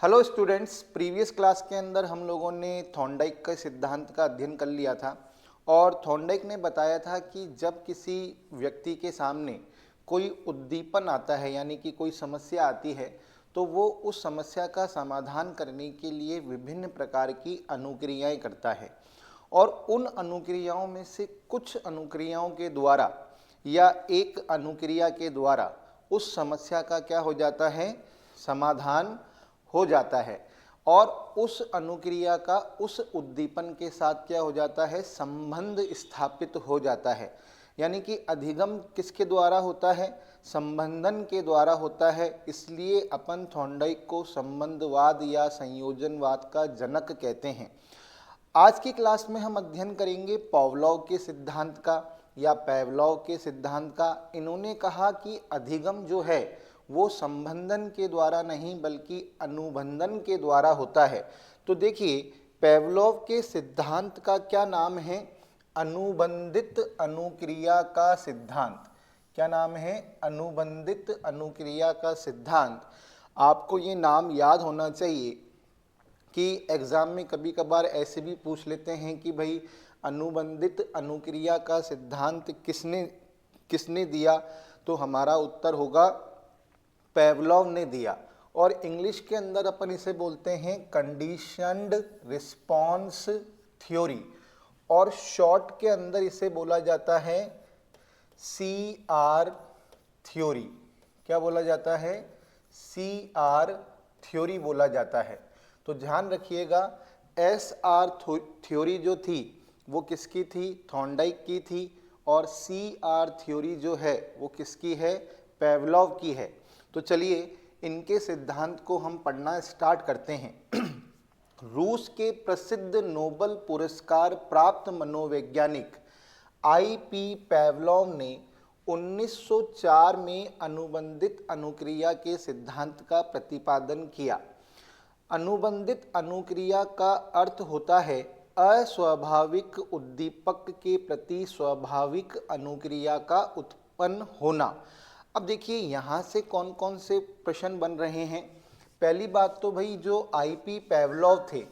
Hello students, previous class के अंदर हम लोगों ने थॉर्नडाइक के सिद्धांत का अध्ययन कर लिया था और थॉर्नडाइक ने बताया था कि जब किसी व्यक्ति के सामने कोई उद्दीपन आता है यानी कि कोई समस्या आती है तो वो उस समस्या का समाधान करने के लिए विभिन्न प्रकार की अनुक्रियाएं करता है और उन अनुक्रियाओं में से कुछ अनुक्रियाओं के द्वारा या एक अनुक्रिया के द्वारा उस समस्या का क्या हो जाता है, समाधान हो जाता है और उस अनुक्रिया का उस उद्दीपन के साथ क्या हो जाता है, संबंध स्थापित हो जाता है। यानी कि अधिगम किसके द्वारा होता है, संबंधन के द्वारा होता है। इसलिए अपन थॉर्नडाइक को संबंधवाद या संयोजनवाद का जनक कहते हैं। आज की क्लास में हम अध्ययन करेंगे पावलोव के सिद्धांत का या पेवलोव के सिद्धांत का। इन्होंने कहा कि अधिगम जो है वो संबंधन के द्वारा नहीं बल्कि अनुबंधन के द्वारा होता है। तो देखिए, पेवलोव के सिद्धांत का क्या नाम है, अनुबंधित अनुक्रिया का सिद्धांत। क्या नाम है, अनुबंधित अनुक्रिया का सिद्धांत। आपको ये नाम याद होना चाहिए कि एग्जाम में कभी कभार ऐसे भी पूछ लेते हैं कि भाई अनुबंधित अनुक्रिया का सिद्धांत किसने किसने दिया, तो हमारा उत्तर होगा पेवलोव ने दिया। और इंग्लिश के अंदर अपन इसे बोलते हैं कंडीशनड रिस्पॉन्स थ्योरी और शॉर्ट के अंदर इसे बोला जाता है CR थ्योरी। क्या बोला जाता है, CR थ्योरी बोला जाता है। तो ध्यान रखिएगा, SR थ्योरी जो थी वो किसकी थी, थॉर्नडाइक की थी और CR थ्योरी जो है वो किसकी है, पेवलोव की है। तो चलिए इनके सिद्धांत को हम पढ़ना स्टार्ट करते हैं। रूस के प्रसिद्ध नोबेल पुरस्कार प्राप्त मनोवैज्ञानिक IP पेवलोव ने 1904 में अनुबंधित अनुक्रिया के सिद्धांत का प्रतिपादन किया। अनुबंधित अनुक्रिया का अर्थ होता है अस्वाभाविक उद्दीपक के प्रति स्वाभाविक अनुक्रिया का उत्पन्न होना। अब देखिए यहाँ से कौन कौन से प्रश्न बन रहे हैं। पहली बात तो भाई जो IP पेवलोव थे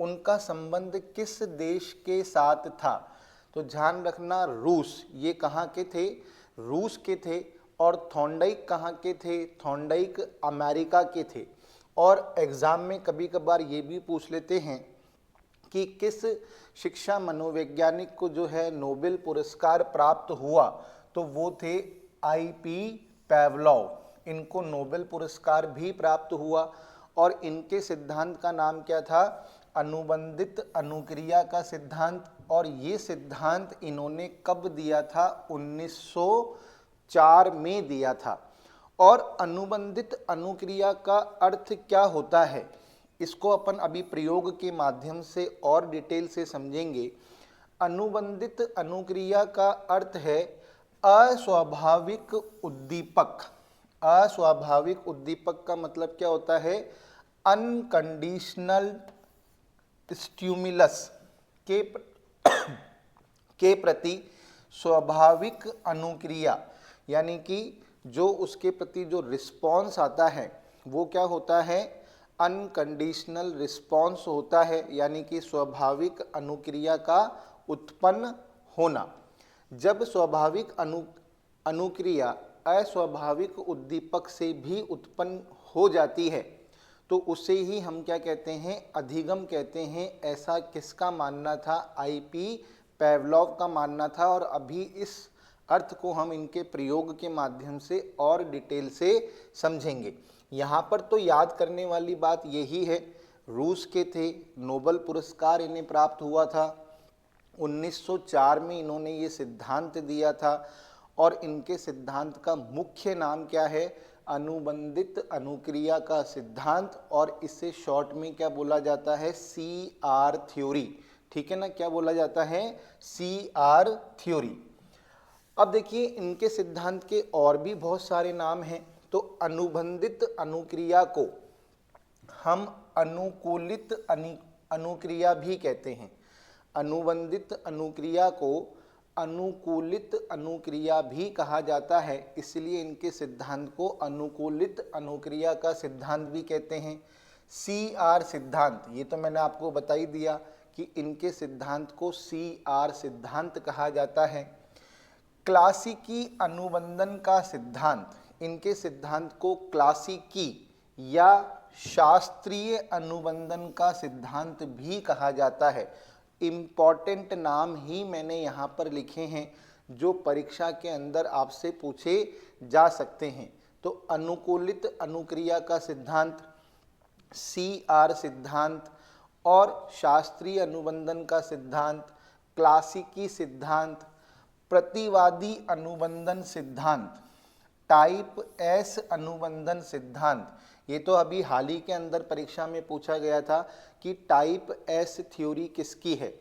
उनका संबंध किस देश के साथ था, तो ध्यान रखना रूस, ये कहाँ के थे, रूस के थे। और थॉर्नडाइक कहाँ के थे, थॉर्नडाइक अमेरिका के थे। और एग्जाम में कभी कभार ये भी पूछ लेते हैं कि किस शिक्षा मनोवैज्ञानिक को जो है नोबेल पुरस्कार प्राप्त हुआ, तो वो थे IP पेवलोव। इनको नोबेल पुरस्कार भी प्राप्त हुआ और इनके सिद्धांत का नाम क्या था, अनुबंधित अनुक्रिया का सिद्धांत। और ये सिद्धांत इन्होंने कब दिया था, 1904 में दिया था। और अनुबंधित अनुक्रिया का अर्थ क्या होता है, इसको अपन अभी प्रयोग के माध्यम से और डिटेल से समझेंगे। अनुबंधित अनुक्रिया का अर्थ है अस्वाभाविक उद्दीपक। अस्वाभाविक उद्दीपक का मतलब क्या होता है, अनकंडीशनल स्टिमुलस के प्रति स्वाभाविक अनुक्रिया। यानी कि जो उसके प्रति जो रिस्पॉन्स आता है वो क्या होता है, अनकंडीशनल रिस्पॉन्स होता है, यानी कि स्वाभाविक अनुक्रिया का उत्पन्न होना। जब स्वाभाविक अनुक्रिया अस्वाभाविक उद्दीपक से भी उत्पन्न हो जाती है तो उसे ही हम क्या कहते हैं, अधिगम कहते हैं। ऐसा किसका मानना था, IP पेवलोव का मानना था। और अभी इस अर्थ को हम इनके प्रयोग के माध्यम से और डिटेल से समझेंगे। यहाँ पर तो याद करने वाली बात यही है, रूस के थे, नोबेल पुरस्कार इन्हें प्राप्त हुआ था, 1904 में इन्होंने ये सिद्धांत दिया था। और इनके सिद्धांत का मुख्य नाम क्या है, अनुबंधित अनुक्रिया का सिद्धांत। और इसे शॉर्ट में क्या बोला जाता है, CR थ्योरी। ठीक है ना, क्या बोला जाता है, CR थ्योरी। अब देखिए इनके सिद्धांत के और भी बहुत सारे नाम हैं। तो अनुबंधित अनुक्रिया को हम अनुकूलित अनुक्रिया भी कहते हैं। अनुबंधित अनुक्रिया को अनुकूलित अनुक्रिया भी कहा जाता है, इसलिए इनके सिद्धांत को अनुकूलित अनुक्रिया का सिद्धांत भी कहते हैं। CR सिद्धांत, ये तो मैंने आपको बता ही दिया कि इनके सिद्धांत को CR सिद्धांत कहा जाता है। क्लासिकी अनुबंधन का सिद्धांत, इनके सिद्धांत को क्लासिकी या शास्त्रीय अनुबंधन का सिद्धांत भी कहा जाता है। इम्पॉर्टेंट नाम ही मैंने यहाँ पर लिखे हैं जो परीक्षा के अंदर आपसे पूछे जा सकते हैं। तो अनुकूलित अनुक्रिया का सिद्धांत, CR सिद्धांत, और शास्त्रीय अनुबंधन का सिद्धांत, क्लासिकी सिद्धांत, प्रतिवादी अनुबंधन सिद्धांत, टाइप S अनुबंधन सिद्धांत। ये तो अभी हाल ही के अंदर परीक्षा में पूछा गया था कि टाइप S थ्योरी किसकी है।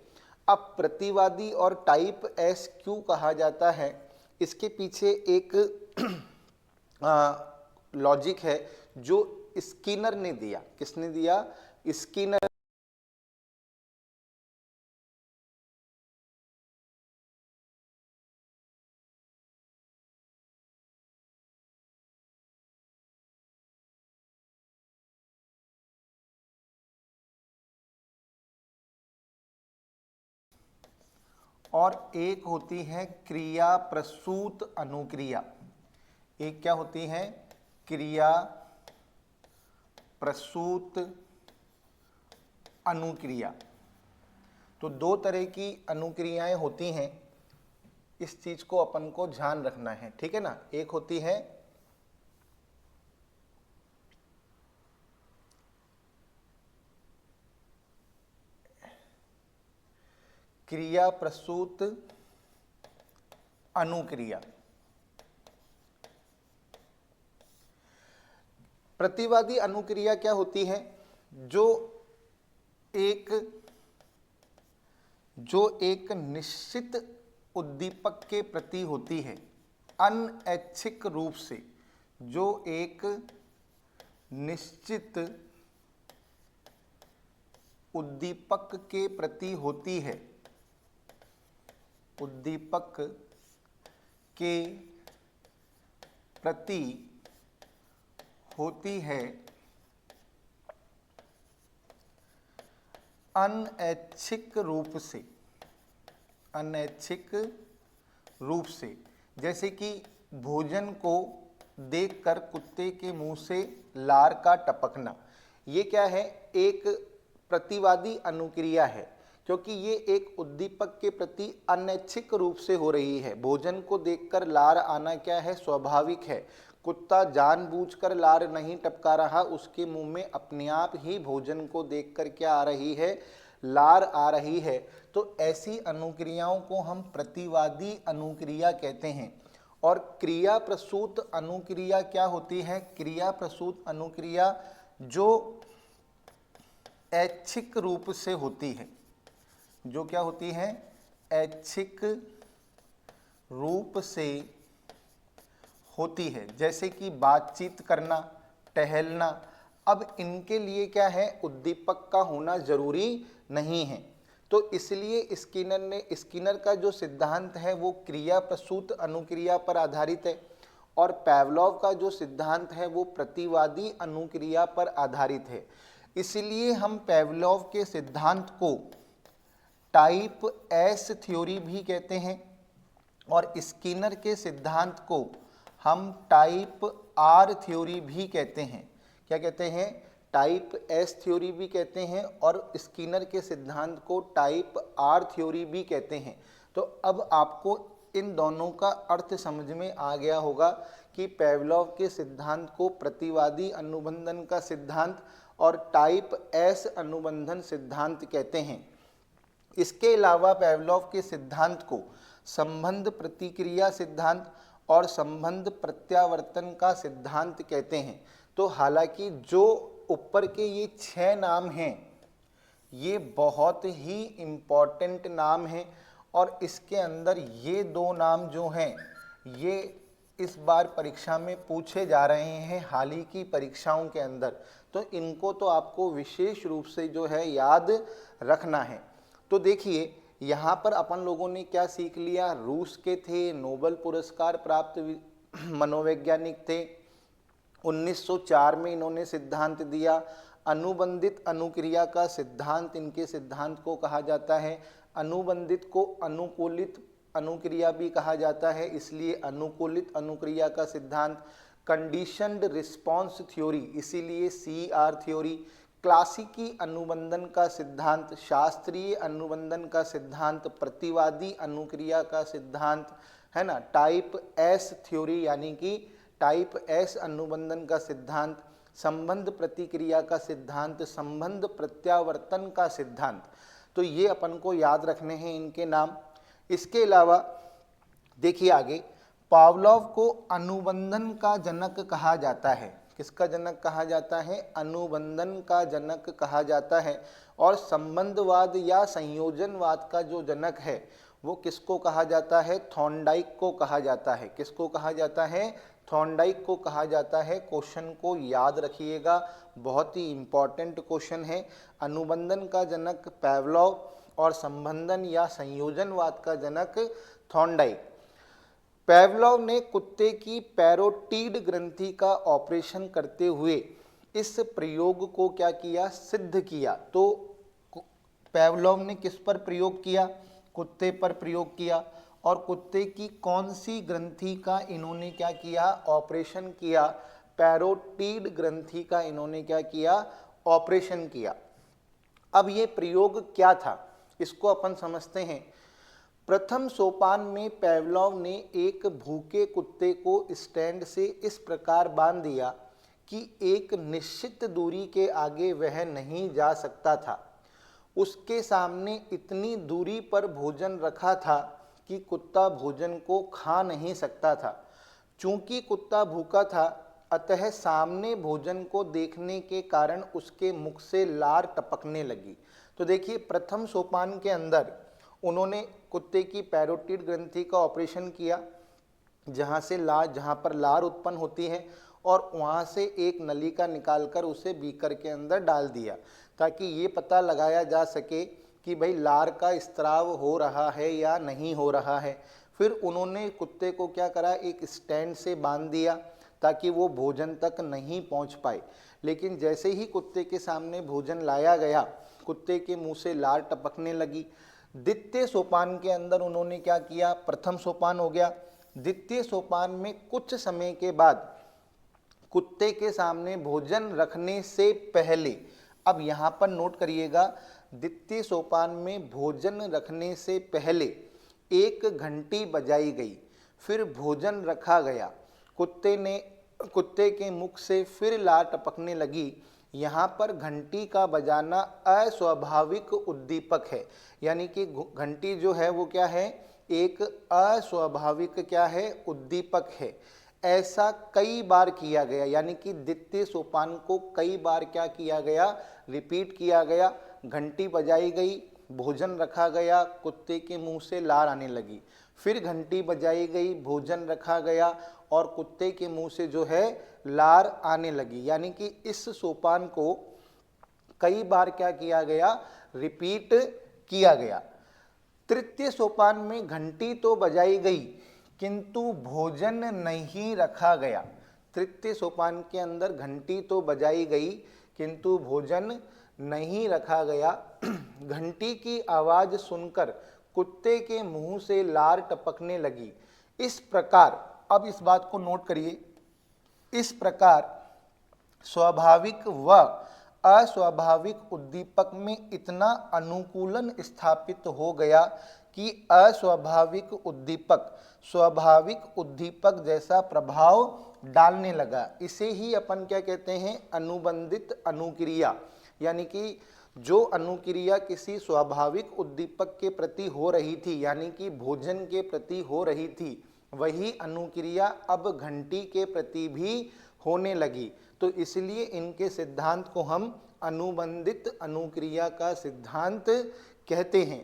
अब प्रतिवादी और टाइप S क्यों कहा जाता है, इसके पीछे एक लॉजिक है जो स्किनर ने दिया। किसने दिया? स्किनर। और एक होती है क्रिया प्रसूत अनुक्रिया। एक क्या होती है? क्रिया प्रसूत अनुक्रिया। तो दो तरह की अनुक्रियाएं होती हैं, इस चीज को अपन को ध्यान रखना है, ठीक है ना। एक होती है क्रिया प्रसूत अनुक्रिया। प्रतिवादी अनुक्रिया क्या होती है? जो एक निश्चित उद्दीपक के प्रति होती है, अनैच्छिक रूप से, जो एक निश्चित उद्दीपक के प्रति होती है, उद्दीपक के प्रति होती है अनैच्छिक रूप से, अनैच्छिक रूप से। जैसे कि भोजन को देखकर कुत्ते के मुंह से लार का टपकना, ये क्या है? एक प्रतिवादी अनुक्रिया है, क्योंकि ये एक उद्दीपक के प्रति अनैच्छिक रूप से हो रही है। भोजन को देखकर लार आना क्या है? स्वाभाविक है। कुत्ता जानबूझकर लार नहीं टपका रहा, उसके मुंह में अपने आप ही भोजन को देखकर क्या आ रही है? लार आ रही है। तो ऐसी अनुक्रियाओं को हम प्रतिवादी अनुक्रिया कहते हैं। और क्रिया प्रसूत अनुक्रिया क्या होती है? क्रिया प्रसूत अनुक्रिया जो ऐच्छिक रूप से होती है, जो क्या होती है? ऐच्छिक रूप से होती है। जैसे कि बातचीत करना, टहलना। अब इनके लिए क्या है? उद्दीपक का होना जरूरी नहीं है। तो इसलिए स्किनर का जो सिद्धांत है वो क्रिया प्रसूत अनुक्रिया पर आधारित है, और पैवलोव का जो सिद्धांत है वो प्रतिवादी अनुक्रिया पर आधारित है। इसलिए हम पैवलोव के सिद्धांत को टाइप S थ्योरी भी कहते हैं, और स्किनर के सिद्धांत को हम टाइप R थ्योरी भी कहते हैं। क्या कहते हैं? टाइप S थ्योरी भी कहते हैं, और स्किनर के सिद्धांत को टाइप R थ्योरी भी कहते हैं। तो अब आपको इन दोनों का अर्थ समझ में आ गया होगा कि पैवलोव के सिद्धांत को प्रतिवादी अनुबंधन का सिद्धांत और टाइप S अनुबंधन सिद्धांत कहते हैं। इसके अलावा पैवलोव के सिद्धांत को संबंध प्रतिक्रिया सिद्धांत और संबंध प्रत्यावर्तन का सिद्धांत कहते हैं। तो हालांकि जो ऊपर के ये 6 नाम हैं, ये बहुत ही इम्पॉर्टेंट नाम हैं, और इसके अंदर ये 2 नाम जो हैं ये इस बार परीक्षा में पूछे जा रहे हैं हाल ही की परीक्षाओं के अंदर। तो इनको तो आपको विशेष रूप से जो है याद रखना है। तो देखिए यहाँ पर अपन लोगों ने क्या सीख लिया? रूस के थे, नोबेल पुरस्कार प्राप्त मनोवैज्ञानिक थे। 1904 में इन्होंने सिद्धांत दिया। अनुबंधित अनुक्रिया का सिद्धांत इनके सिद्धांत को कहा जाता है। अनुबंधित को अनुकूलित अनुक्रिया भी कहा जाता है, इसलिए अनुकूलित अनुक्रिया का सिद्धांत। कंडीशनड रिस्पांस थ्योरी, इसीलिए CR थ्योरी। क्लासिकी अनुबंधन का सिद्धांत, शास्त्रीय अनुबंधन का सिद्धांत, प्रतिवादी अनुक्रिया का सिद्धांत, है ना। टाइप S थ्योरी यानी कि टाइप S अनुबंधन का सिद्धांत, संबंध प्रतिक्रिया का सिद्धांत, संबंध प्रत्यावर्तन का सिद्धांत। तो ये अपन को याद रखने हैं इनके नाम। इसके अलावा देखिए आगे, पावलोव को अनुबंधन का जनक कहा जाता है। किसका जनक कहा जाता है? अनुबंधन का जनक कहा जाता है। और संबंधवाद या संयोजनवाद का जो जनक है वो किसको कहा जाता है? थॉर्नडाइक को कहा जाता है। किसको कहा जाता है? थॉर्नडाइक को कहा जाता है। क्वेश्चन को याद रखिएगा, बहुत ही इंपॉर्टेंट क्वेश्चन है। अनुबंधन का जनक पावलोव और संबंधन या संयोजनवाद का जनक थॉर्नडाइक। पावलोव ने कुत्ते की पैरोटीड ग्रंथि का ऑपरेशन करते हुए इस प्रयोग को क्या किया? सिद्ध किया। तो पावलोव ने किस पर प्रयोग किया? कुत्ते पर प्रयोग किया। और कुत्ते की कौन सी ग्रंथि का इन्होंने क्या किया? ऑपरेशन किया। पैरोटीड ग्रंथि का इन्होंने क्या किया? ऑपरेशन किया। अब ये प्रयोग क्या था इसको अपन समझते हैं। प्रथम सोपान में पावलोव ने एक भूखे कुत्ते को स्टैंड से इस प्रकार बांध दिया कि एक निश्चित दूरी के आगे वह नहीं जा सकता था। उसके सामने इतनी दूरी पर भोजन रखा था कि कुत्ता भोजन को खा नहीं सकता था। चूंकि कुत्ता भूखा था, अतः सामने भोजन को देखने के कारण उसके मुख से लार टपकने लगी। तो देखिए, प्रथम सोपान के अंदर उन्होंने कुत्ते की पैरोटीड ग्रंथि का ऑपरेशन किया, जहाँ पर लार उत्पन्न होती है, और वहाँ से एक नलिका निकालकर उसे बीकर के अंदर डाल दिया, ताकि ये पता लगाया जा सके कि भाई लार का स्त्राव हो रहा है या नहीं हो रहा है। फिर उन्होंने कुत्ते को क्या करा? एक स्टैंड से बांध दिया ताकि वो भोजन तक नहीं पहुंच पाए। लेकिन जैसे ही कुत्ते के सामने भोजन लाया गया, कुत्ते के मुंह से लार टपकने लगी। द्वितीय सोपान के अंदर उन्होंने क्या किया? प्रथम सोपान हो गया। द्वितीय सोपान में कुछ समय के बाद कुत्ते के सामने भोजन रखने से पहले, अब यहाँ पर नोट करिएगा, द्वितीय सोपान में भोजन रखने से पहले एक घंटी बजाई गई, फिर भोजन रखा गया। कुत्ते के मुख से फिर लार टपकने लगी। यहाँ पर घंटी का बजाना अस्वाभाविक उद्दीपक है, यानी कि घंटी जो है वो क्या है? एक अस्वाभाविक क्या है? उद्दीपक है। ऐसा कई बार किया गया, यानी कि द्वितीय सोपान को कई बार क्या किया गया? रिपीट किया गया। घंटी बजाई गई, भोजन रखा गया, कुत्ते के मुंह से लार आने लगी। फिर घंटी बजाई गई, भोजन रखा गया और कुत्ते के मुंह से जो है लार आने लगी। यानी कि इस सोपान को कई बार क्या किया गया? रिपीट किया गया। तृतीय सोपान में घंटी तो बजाई गई किंतु भोजन नहीं रखा गया। तृतीय सोपान के अंदर घंटी तो बजाई गई किंतु भोजन नहीं रखा गया। घंटी की आवाज सुनकर कुत्ते के मुंह से लार टपकने लगी। इस प्रकार, अब इस बात को नोट करिए, इस प्रकार स्वाभाविक व अस्वाभाविक उद्दीपक में इतना अनुकूलन स्थापित हो गया कि अस्वाभाविक उद्दीपक स्वाभाविक उद्दीपक जैसा प्रभाव डालने लगा। इसे ही अपन क्या कहते हैं? अनुबंधित अनुक्रिया। यानी कि जो अनुक्रिया किसी स्वाभाविक उद्दीपक के प्रति हो रही थी, यानी कि भोजन के प्रति हो रही थी, वही अनुक्रिया अब घंटी के प्रति भी होने लगी। तो इसलिए इनके सिद्धांत को हम अनुबंधित अनुक्रिया का सिद्धांत कहते हैं।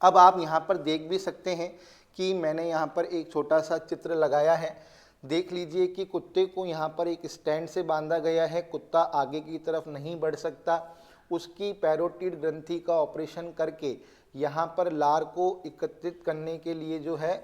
अब आप यहाँ पर देख भी सकते हैं कि मैंने यहाँ पर एक छोटा सा चित्र लगाया है। देख लीजिए कि कुत्ते को यहाँ पर एक स्टैंड से बांधा गया है। कुत्ता आगे की तरफ नहीं बढ़ सकता। उसकी पैरोटीड ग्रंथि का ऑपरेशन करके यहाँ पर लार को एकत्रित करने के लिए जो है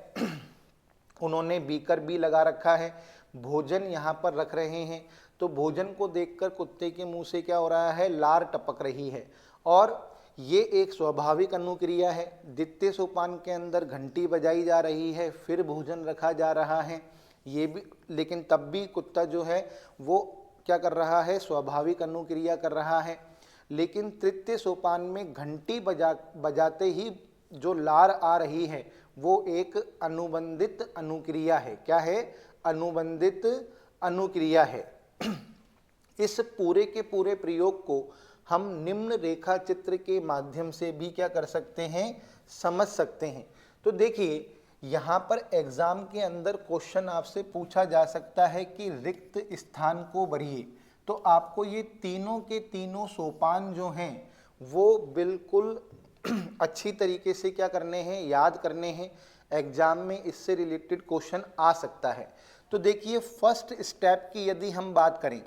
उन्होंने बीकर भी लगा रखा है। भोजन यहाँ पर रख रहे हैं। तो भोजन को देखकर कुत्ते के मुंह से क्या हो रहा है, लार टपक रही है, और ये एक स्वाभाविक अनुक्रिया है। द्वितीय सोपान के अंदर घंटी बजाई जा रही है, फिर भोजन रखा जा रहा है, ये भी, लेकिन तब भी कुत्ता जो है वो क्या कर रहा है, स्वाभाविक अनुक्रिया कर रहा है। लेकिन तृतीय सोपान में घंटी बजाते ही जो लार आ रही है वो एक अनुबंधित अनुक्रिया है। क्या है, अनुबंधित अनुक्रिया है। इस पूरे के पूरे प्रयोग को हम निम्न रेखा चित्र के माध्यम से भी क्या कर सकते हैं, समझ सकते हैं। तो देखिए यहाँ पर एग्जाम के अंदर क्वेश्चन आपसे पूछा जा सकता है कि रिक्त स्थान को भरिए, तो आपको ये तीनों के तीनों सोपान जो हैं वो बिल्कुल अच्छी तरीके से क्या करने हैं, याद करने हैं। एग्जाम में इससे रिलेटेड क्वेश्चन आ सकता है। तो देखिए फर्स्ट स्टेप की यदि हम बात करें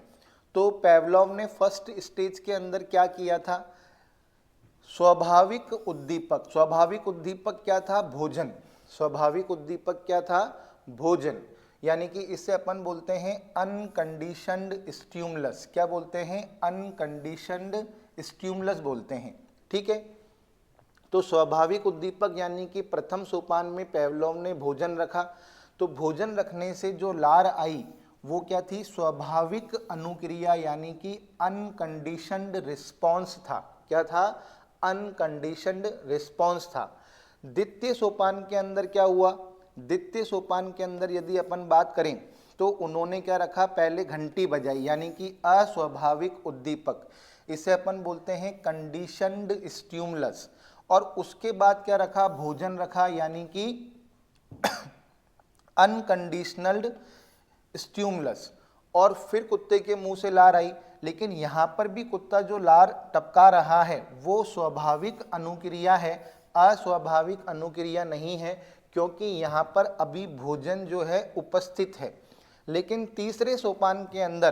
तो पेवलोव ने फर्स्ट स्टेज के अंदर क्या किया था, स्वाभाविक उद्दीपक, स्वाभाविक उद्दीपक क्या था, भोजन, स्वाभाविक उद्दीपक क्या था, भोजन, यानी कि इससे अपन बोलते हैं अनकंडीशनड स्टिमुलस। क्या बोलते हैं, अनकंडीशनड स्टिमुलस बोलते हैं, ठीक है। तो स्वाभाविक उद्दीपक यानी कि प्रथम सोपान में पेवलोव ने भोजन रखा, तो भोजन रखने से जो लार आई वो क्या थी, स्वाभाविक अनुक्रिया यानी कि अनकंडीशनड रिस्पॉन्स था। क्या था, अनकंडीशनड रिस्पॉन्स था। द्वितीय सोपान के अंदर क्या हुआ, द्वितीय सोपान के अंदर यदि अपन बात करें तो उन्होंने क्या रखा, पहले घंटी बजाई यानी कि अस्वाभाविक उद्दीपक, इसे अपन बोलते हैं कंडीशनड स्टिमुलस, और उसके बाद क्या रखा, भोजन रखा यानी कि अनकंडीशनल स्टिमुलस, और फिर कुत्ते के मुंह से लार आई। लेकिन यहाँ पर भी कुत्ता जो लार टपका रहा है वो स्वाभाविक अनुक्रिया है, अस्वाभाविक अनुक्रिया नहीं है, क्योंकि यहाँ पर अभी भोजन जो है उपस्थित है। लेकिन तीसरे सोपान के अंदर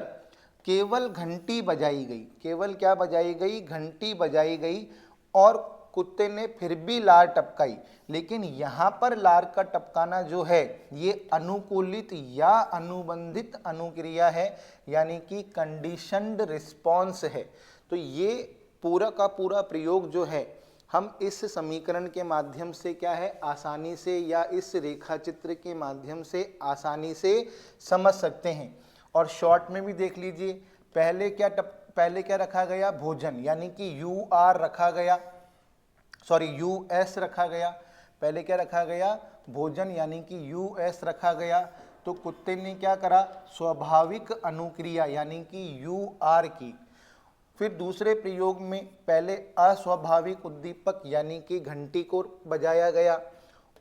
केवल घंटी बजाई गई, केवल क्या बजाई गई, घंटी बजाई गई, और कुत्ते ने फिर भी लार टपकाई। लेकिन यहाँ पर लार का टपकाना जो है ये अनुकूलित या अनुबंधित अनुक्रिया है, यानी कि कंडीशनड रिस्पॉन्स है। तो ये पूरा का पूरा प्रयोग जो है हम इस समीकरण के माध्यम से क्या है, आसानी से, या इस रेखा चित्र के माध्यम से आसानी से समझ सकते हैं। और शॉर्ट में भी देख लीजिए, पहले क्या रखा गया, भोजन, यानी कि यू आर रखा गया, सॉरी यू एस रखा गया। पहले क्या रखा गया, भोजन, यानी कि यू एस रखा गया। तो कुत्ते ने क्या करा, स्वाभाविक अनुक्रिया यानी कि यू आर की। फिर दूसरे प्रयोग में पहले अस्वाभाविक उद्दीपक यानी कि घंटी को बजाया गया,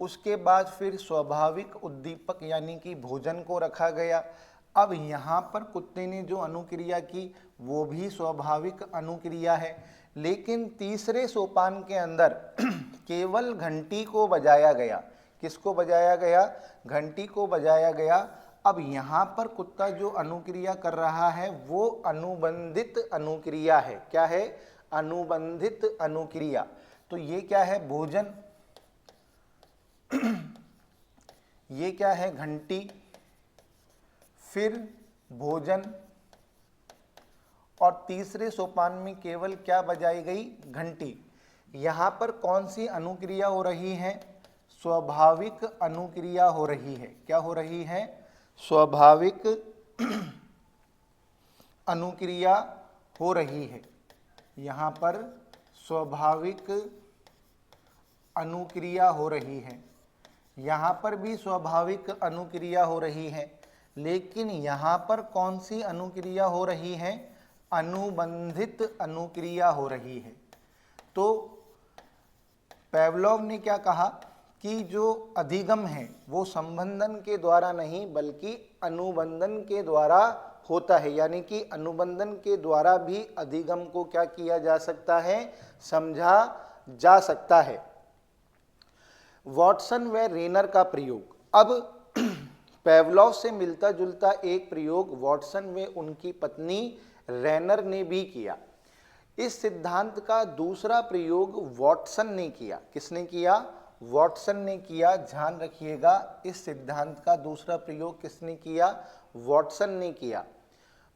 उसके बाद फिर स्वाभाविक उद्दीपक यानी कि भोजन को रखा गया। अब यहाँ पर कुत्ते ने जो अनुक्रिया की वो भी स्वाभाविक अनुक्रिया है, लेकिन तीसरे सोपान के अंदर केवल घंटी को बजाया गया। किसको बजाया गया, घंटी को बजाया गया। अब यहाँ पर कुत्ता जो अनुक्रिया कर रहा है वो अनुबंधित अनुक्रिया है। क्या है, अनुबंधित अनुक्रिया। तो ये क्या है, भोजन, ये क्या है, घंटी, फिर भोजन, और तीसरे सोपान में केवल क्या बजाई गई, घंटी। यहाँ पर कौन सी अनुक्रिया हो रही है, स्वाभाविक अनुक्रिया हो रही है। क्या हो रही है, स्वाभाविक अनुक्रिया हो रही है। यहाँ पर स्वाभाविक अनुक्रिया हो रही है, यहाँ पर भी स्वाभाविक अनुक्रिया हो रही है, लेकिन यहाँ पर कौन सी अनुक्रिया हो रही है, अनुबंधित अनुक्रिया हो रही है। तो पेवलोव ने क्या कहा कि जो अधिगम है वो संबंधन के द्वारा नहीं बल्कि अनुबंधन के द्वारा होता है, यानी कि अनुबंधन के द्वारा भी अधिगम को क्या किया जा सकता है, समझा जा सकता है। वॉटसन व रेनर का प्रयोग। अब पेवलोव से मिलता जुलता एक प्रयोग वॉटसन व उनकी पत्नी रेनर ने भी किया। इस सिद्धांत का दूसरा प्रयोग वॉटसन ने किया। किसने किया, वॉटसन ने किया। ध्यान रखिएगा, इस सिद्धांत का दूसरा प्रयोग किसने किया, वॉटसन ने किया।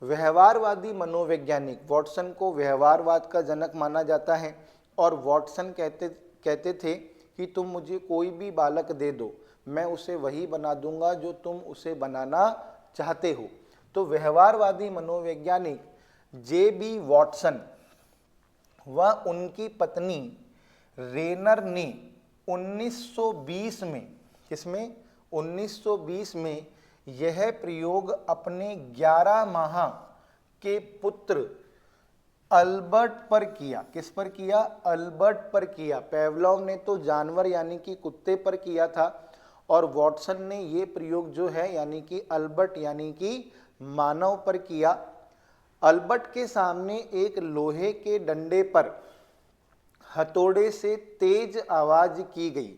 व्यवहारवादी मनोवैज्ञानिक, वॉटसन को व्यवहारवाद का जनक माना जाता है और वॉटसन कहते थे कि तुम मुझे कोई भी बालक दे दो, मैं उसे वही बना दूंगा जो तुम उसे बनाना चाहते हो। तो व्यवहारवादी मनोवैज्ञानिक जे.बी. वॉटसन व उनकी पत्नी रेनर ने 1920 में, किसमें, 1920 में यह प्रयोग अपने 11 माह के पुत्र अल्बर्ट पर किया। किस पर किया? अल्बर्ट पर किया। पेवलोव ने तो जानवर यानी कि कुत्ते पर किया था और वॉटसन ने ये प्रयोग जो है यानी कि अल्बर्ट यानी कि मानव पर किया। अल्बर्ट के सामने एक लोहे के डंडे पर हथौड़े से तेज आवाज की गई,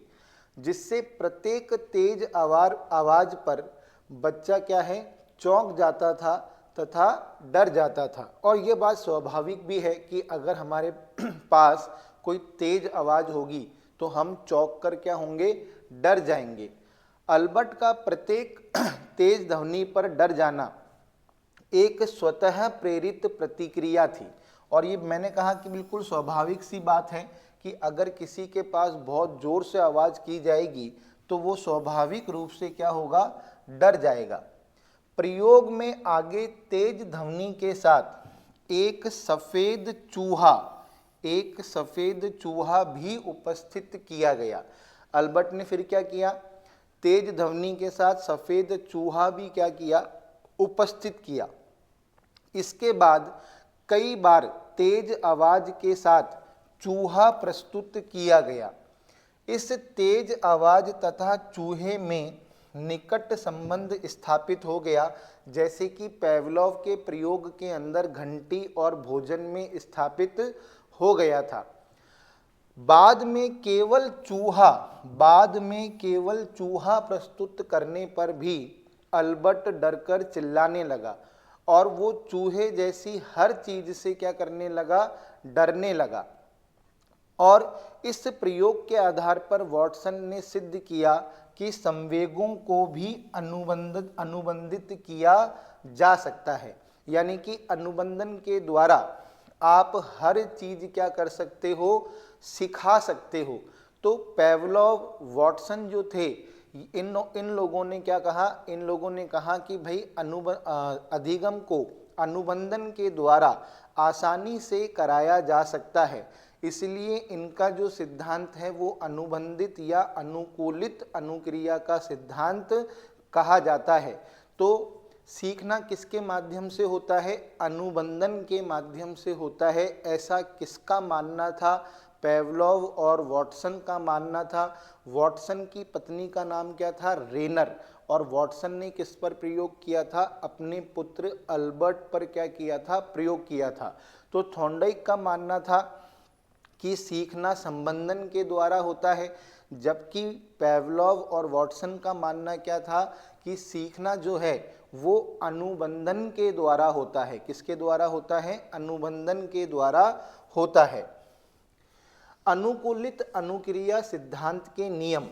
जिससे प्रत्येक तेज आवाज पर बच्चा क्या है, चौंक जाता था तथा डर जाता था। और ये बात स्वाभाविक भी है कि अगर हमारे पास कोई तेज आवाज होगी तो हम चौंक कर क्या होंगे, डर जाएंगे। अल्बर्ट का प्रत्येक तेज ध्वनि पर डर जाना एक स्वतः प्रेरित प्रतिक्रिया थी। और ये मैंने कहा कि बिल्कुल स्वाभाविक सी बात है कि अगर किसी के पास बहुत जोर से आवाज की जाएगी तो वो स्वाभाविक रूप से क्या होगा, डर जाएगा। प्रयोग में आगे तेज ध्वनि के साथ एक सफेद चूहा भी उपस्थित किया गया। अल्बर्ट ने फिर क्या किया, तेज ध्वनि के साथ सफेद चूहा भी क्या किया, उपस्थित किया। इसके बाद कई बार तेज आवाज के साथ चूहा प्रस्तुत किया गया। इस तेज आवाज तथा चूहे में निकट संबंध स्थापित हो गया, जैसे कि पेवलोव के प्रयोग के अंदर घंटी और भोजन में स्थापित हो गया था। बाद में केवल चूहा प्रस्तुत करने पर भी अल्बर्ट डरकर चिल्लाने लगा और वो चूहे जैसी हर चीज से क्या करने लगा, डरने लगा। और इस प्रयोग के आधार पर वॉटसन ने सिद्ध किया कि संवेगों को भी अनुबंधित किया जा सकता है, यानी कि अनुबंधन के द्वारा आप हर चीज क्या कर सकते हो, सिखा सकते हो। तो पेवलोव, वॉटसन जो थे, इन लोगों ने क्या कहा, इन लोगों ने कहा कि भाई अधिगम को अनुबंधन के द्वारा आसानी से कराया जा सकता है, इसलिए इनका जो सिद्धांत है वो अनुबंधित या अनुकूलित अनुक्रिया का सिद्धांत कहा जाता है। तो सीखना किसके माध्यम से होता है, अनुबंधन के माध्यम से होता है। ऐसा किसका मानना था, पेवलोव और वॉटसन का मानना था। वॉटसन की पत्नी का नाम क्या था, रेनर, और वॉटसन ने किस पर प्रयोग किया था, अपने पुत्र अल्बर्ट पर क्या किया था, प्रयोग किया था। तो थॉर्नडाइक का मानना था कि सीखना संबंधन के द्वारा होता है, जबकि पेवलोव और वॉटसन का मानना क्या था कि सीखना जो है वो अनुबंधन के द्वारा होता है। किसके द्वारा होता है, अनुबंधन के द्वारा होता है। अनुकूलित अनुक्रिया सिद्धांत के नियम।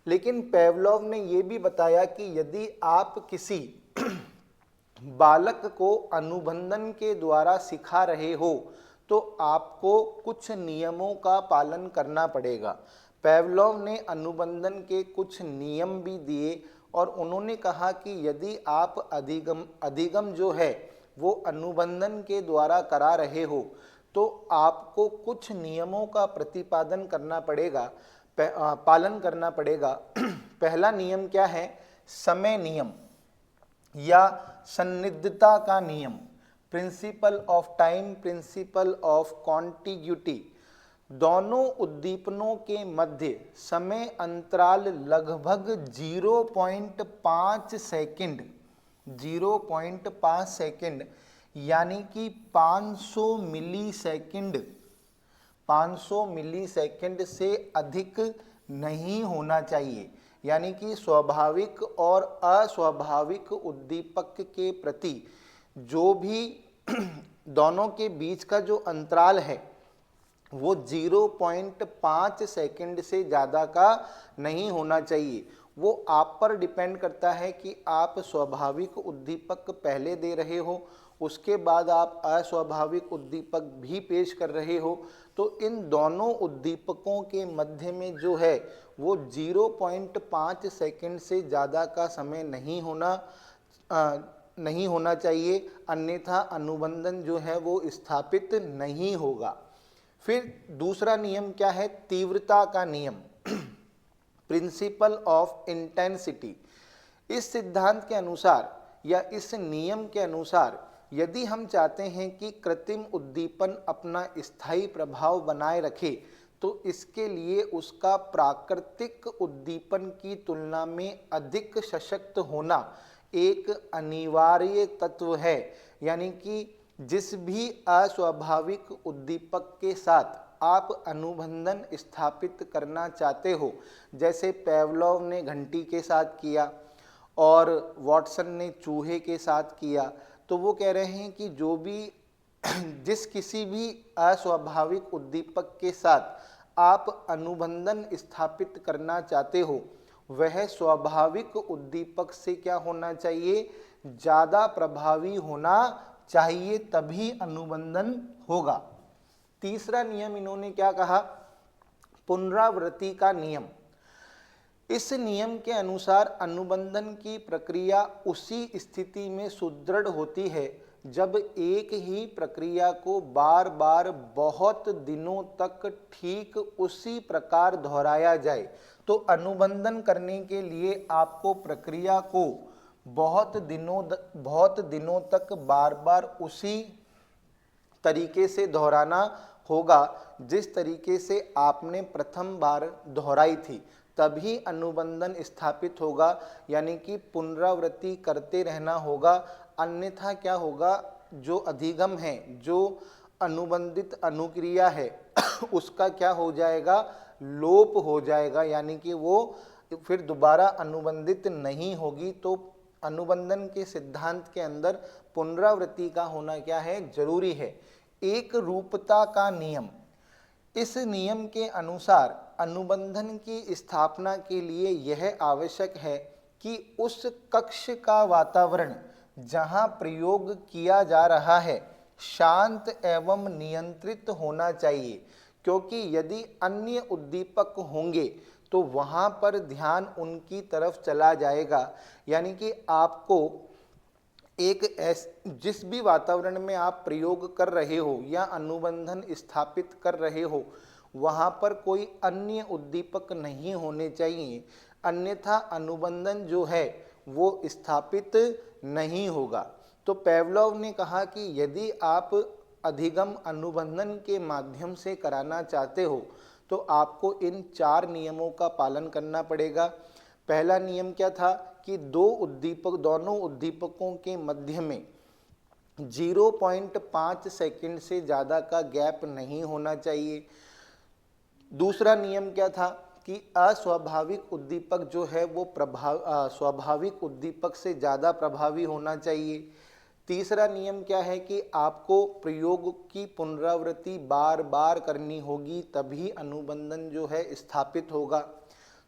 लेकिन पेवलोव ने यह भी बताया कि यदि आप किसी बालक को अनुबंधन के द्वारा सिखा रहे हो तो आपको कुछ नियमों का पालन करना पड़ेगा। पेवलोव ने अनुबंधन के कुछ नियम भी दिए और उन्होंने कहा कि यदि आप अधिगम जो है वो अनुबंधन के द्वारा करा रहे हो तो आपको कुछ नियमों का प्रतिपादन करना पड़ेगा, पालन करना पड़ेगा। पहला नियम क्या है, समय नियम या सन्निधता का नियम, principle of time, principle of contiguity. दोनों उद्दीपनों के मध्य समय अंतराल लगभग 0.5 सेकंड, 0.5 सेकंड यानी कि 500 मिली सेकंड, 500 मिली सेकंड से अधिक नहीं होना चाहिए। यानी कि स्वाभाविक और अस्वाभाविक उद्दीपक के प्रति जो भी दोनों के बीच का जो अंतराल है वो 0.5 सेकंड से ज़्यादा का नहीं होना चाहिए। वो आप पर डिपेंड करता है कि आप स्वाभाविक उद्दीपक पहले दे रहे हो, उसके बाद आप अस्वाभाविक उद्दीपक भी पेश कर रहे हो, तो इन दोनों उद्दीपकों के मध्य में जो है वो 0.5 सेकंड से ज़्यादा का समय नहीं होना चाहिए, अन्यथा अनुबंधन जो है वो स्थापित नहीं होगा। फिर दूसरा नियम क्या है? तीव्रता का नियम, प्रिंसिपल ऑफ इंटेंसिटी। इस सिद्धांत के अनुसार या इस नियम के अनुसार यदि हम चाहते हैं कि कृत्रिम उद्दीपन अपना स्थायी प्रभाव बनाए रखे, तो इसके लिए उसका प्राकृतिक उद्दीपन की तुलना में अधिक सशक्त होना एक अनिवार्य तत्व है। यानी कि जिस भी अस्वाभाविक उद्दीपक के साथ आप अनुबंधन स्थापित करना चाहते हो, जैसे पेवलोव ने घंटी के साथ किया और वॉटसन ने चूहे के साथ किया, तो वो कह रहे हैं कि जिस किसी भी अस्वाभाविक उद्दीपक के साथ आप अनुबंधन स्थापित करना चाहते हो, वह स्वाभाविक उद्दीपक से क्या होना चाहिए? ज़्यादा प्रभावी होना चाहिए, तभी अनुबंधन होगा। तीसरा नियम इन्होंने क्या कहा? पुनरावृत्ति का नियम। इस नियम के अनुसार अनुबंधन की प्रक्रिया उसी स्थिति में सुदृढ़ होती है जब एक ही प्रक्रिया को बार बार बहुत दिनों तक ठीक उसी प्रकार दोहराया जाए। तो अनुबंधन करने के लिए आपको प्रक्रिया को बहुत दिनों तक बार बार उसी तरीके से दोहराना होगा जिस तरीके से आपने प्रथम बार दोहराई थी, तभी अनुबंधन स्थापित होगा। यानी कि पुनरावृत्ति करते रहना होगा, अन्यथा क्या होगा? जो अधिगम है, जो अनुबंधित अनुक्रिया है उसका क्या हो जाएगा? लोप हो जाएगा, यानी कि वो फिर दोबारा अनुबंधित नहीं होगी। तो अनुबंधन के सिद्धांत के अंदर पुनरावृत्ति का होना क्या है? जरूरी है। एक रूपता का नियम। इस नियम के अनुसार अनुबंधन की स्थापना के लिए यह आवश्यक है कि उस कक्ष का वातावरण जहां प्रयोग किया जा रहा है शांत एवं नियंत्रित होना चाहिए, क्योंकि यदि अन्य उद्दीपक होंगे तो वहां पर ध्यान उनकी तरफ चला जाएगा। यानी कि आपको जिस भी वातावरण में आप प्रयोग कर रहे हो या अनुबंधन स्थापित कर रहे हो, वहाँ पर कोई अन्य उद्दीपक नहीं होने चाहिए, अन्यथा अनुबंधन जो है वो स्थापित नहीं होगा। तो पेवलोव ने कहा कि यदि आप अधिगम अनुबंधन के माध्यम से कराना चाहते हो तो आपको इन 4 नियमों का पालन करना पड़ेगा। पहला नियम क्या था? कि दोनों उद्दीपकों के मध्य में 0.5 सेकंड से ज़्यादा का गैप नहीं होना चाहिए। दूसरा नियम क्या था? कि अस्वाभाविक उद्दीपक जो है वो स्वाभाविक उद्दीपक से ज़्यादा प्रभावी होना चाहिए। तीसरा नियम क्या है? कि आपको प्रयोग की पुनरावृत्ति बार बार करनी होगी, तभी अनुबंधन जो है स्थापित होगा।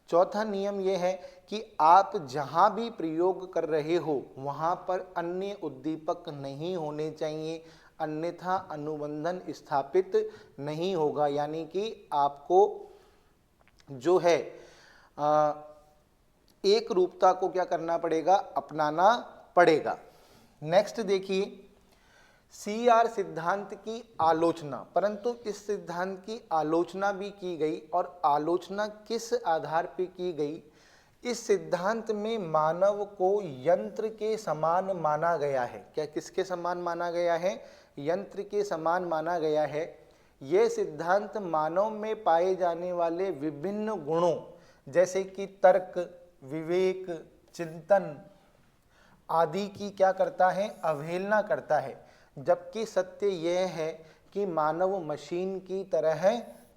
चौथा नियम यह है कि आप जहाँ भी प्रयोग कर रहे हो वहाँ पर अन्य उद्दीपक नहीं होने चाहिए, अन्यथा अनुबंधन स्थापित नहीं होगा। यानी कि आपको जो है एक रूपता को क्या करना पड़ेगा? अपनाना पड़ेगा। नेक्स्ट देखिए, CR सिद्धांत की आलोचना। परंतु इस सिद्धांत की आलोचना भी की गई, और आलोचना किस आधार पर की गई? इस सिद्धांत में मानव को यंत्र के समान माना गया है। क्या किसके समान माना गया है? यंत्र के समान माना गया है। यह सिद्धांत मानव में पाए जाने वाले विभिन्न गुणों जैसे कि तर्क, विवेक, चिंतन आदि की क्या करता है? अवहेलना करता है। जबकि सत्य यह है कि मानव मशीन की तरह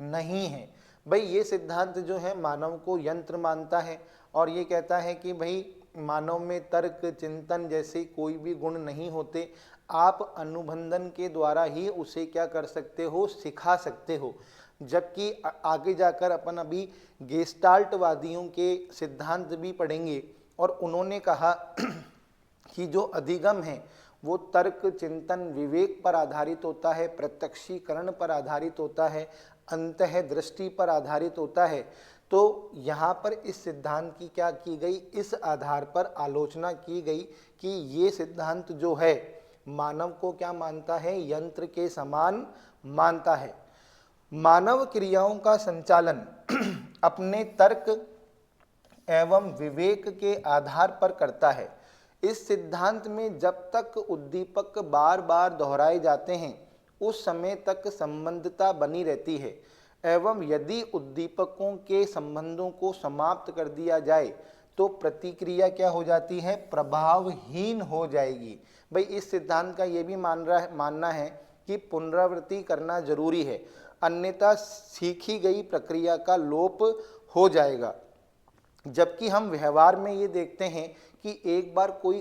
नहीं है। भाई ये सिद्धांत जो है मानव को यंत्र मानता है और ये कहता है कि भाई मानव में तर्क, चिंतन जैसे कोई भी गुण नहीं होते, आप अनुबंधन के द्वारा ही उसे क्या कर सकते हो? सिखा सकते हो। जबकि आगे जाकर अपन अभी गेस्टाल्टवादियों के सिद्धांत भी पढ़ेंगे, और उन्होंने कहा कि जो अधिगम है वो तर्क, चिंतन, विवेक पर आधारित होता है, प्रत्यक्षीकरण पर आधारित होता है, अंतःदृष्टि पर आधारित होता है। तो यहाँ पर इस सिद्धांत की क्या की गई, इस आधार पर आलोचना की गई कि ये सिद्धांत जो है मानव को क्या मानता है, यंत्र के समान मानता है। मानव क्रियाओं का संचालन अपने तर्क एवं विवेक के आधार पर करता है। इस सिद्धांत में जब तक उद्दीपक बार बार दोहराए जाते हैं उस समय तक संबंधता बनी रहती है, एवं यदि उद्दीपकों के संबंधों को समाप्त कर दिया जाए तो प्रतिक्रिया क्या हो जाती है, प्रभावहीन हो जाएगी। भाई इस सिद्धांत का ये भी मानना है कि पुनरावृत्ति करना जरूरी है, अन्यथा सीखी गई प्रक्रिया का लोप हो जाएगा। जबकि हम व्यवहार में ये देखते हैं कि एक बार कोई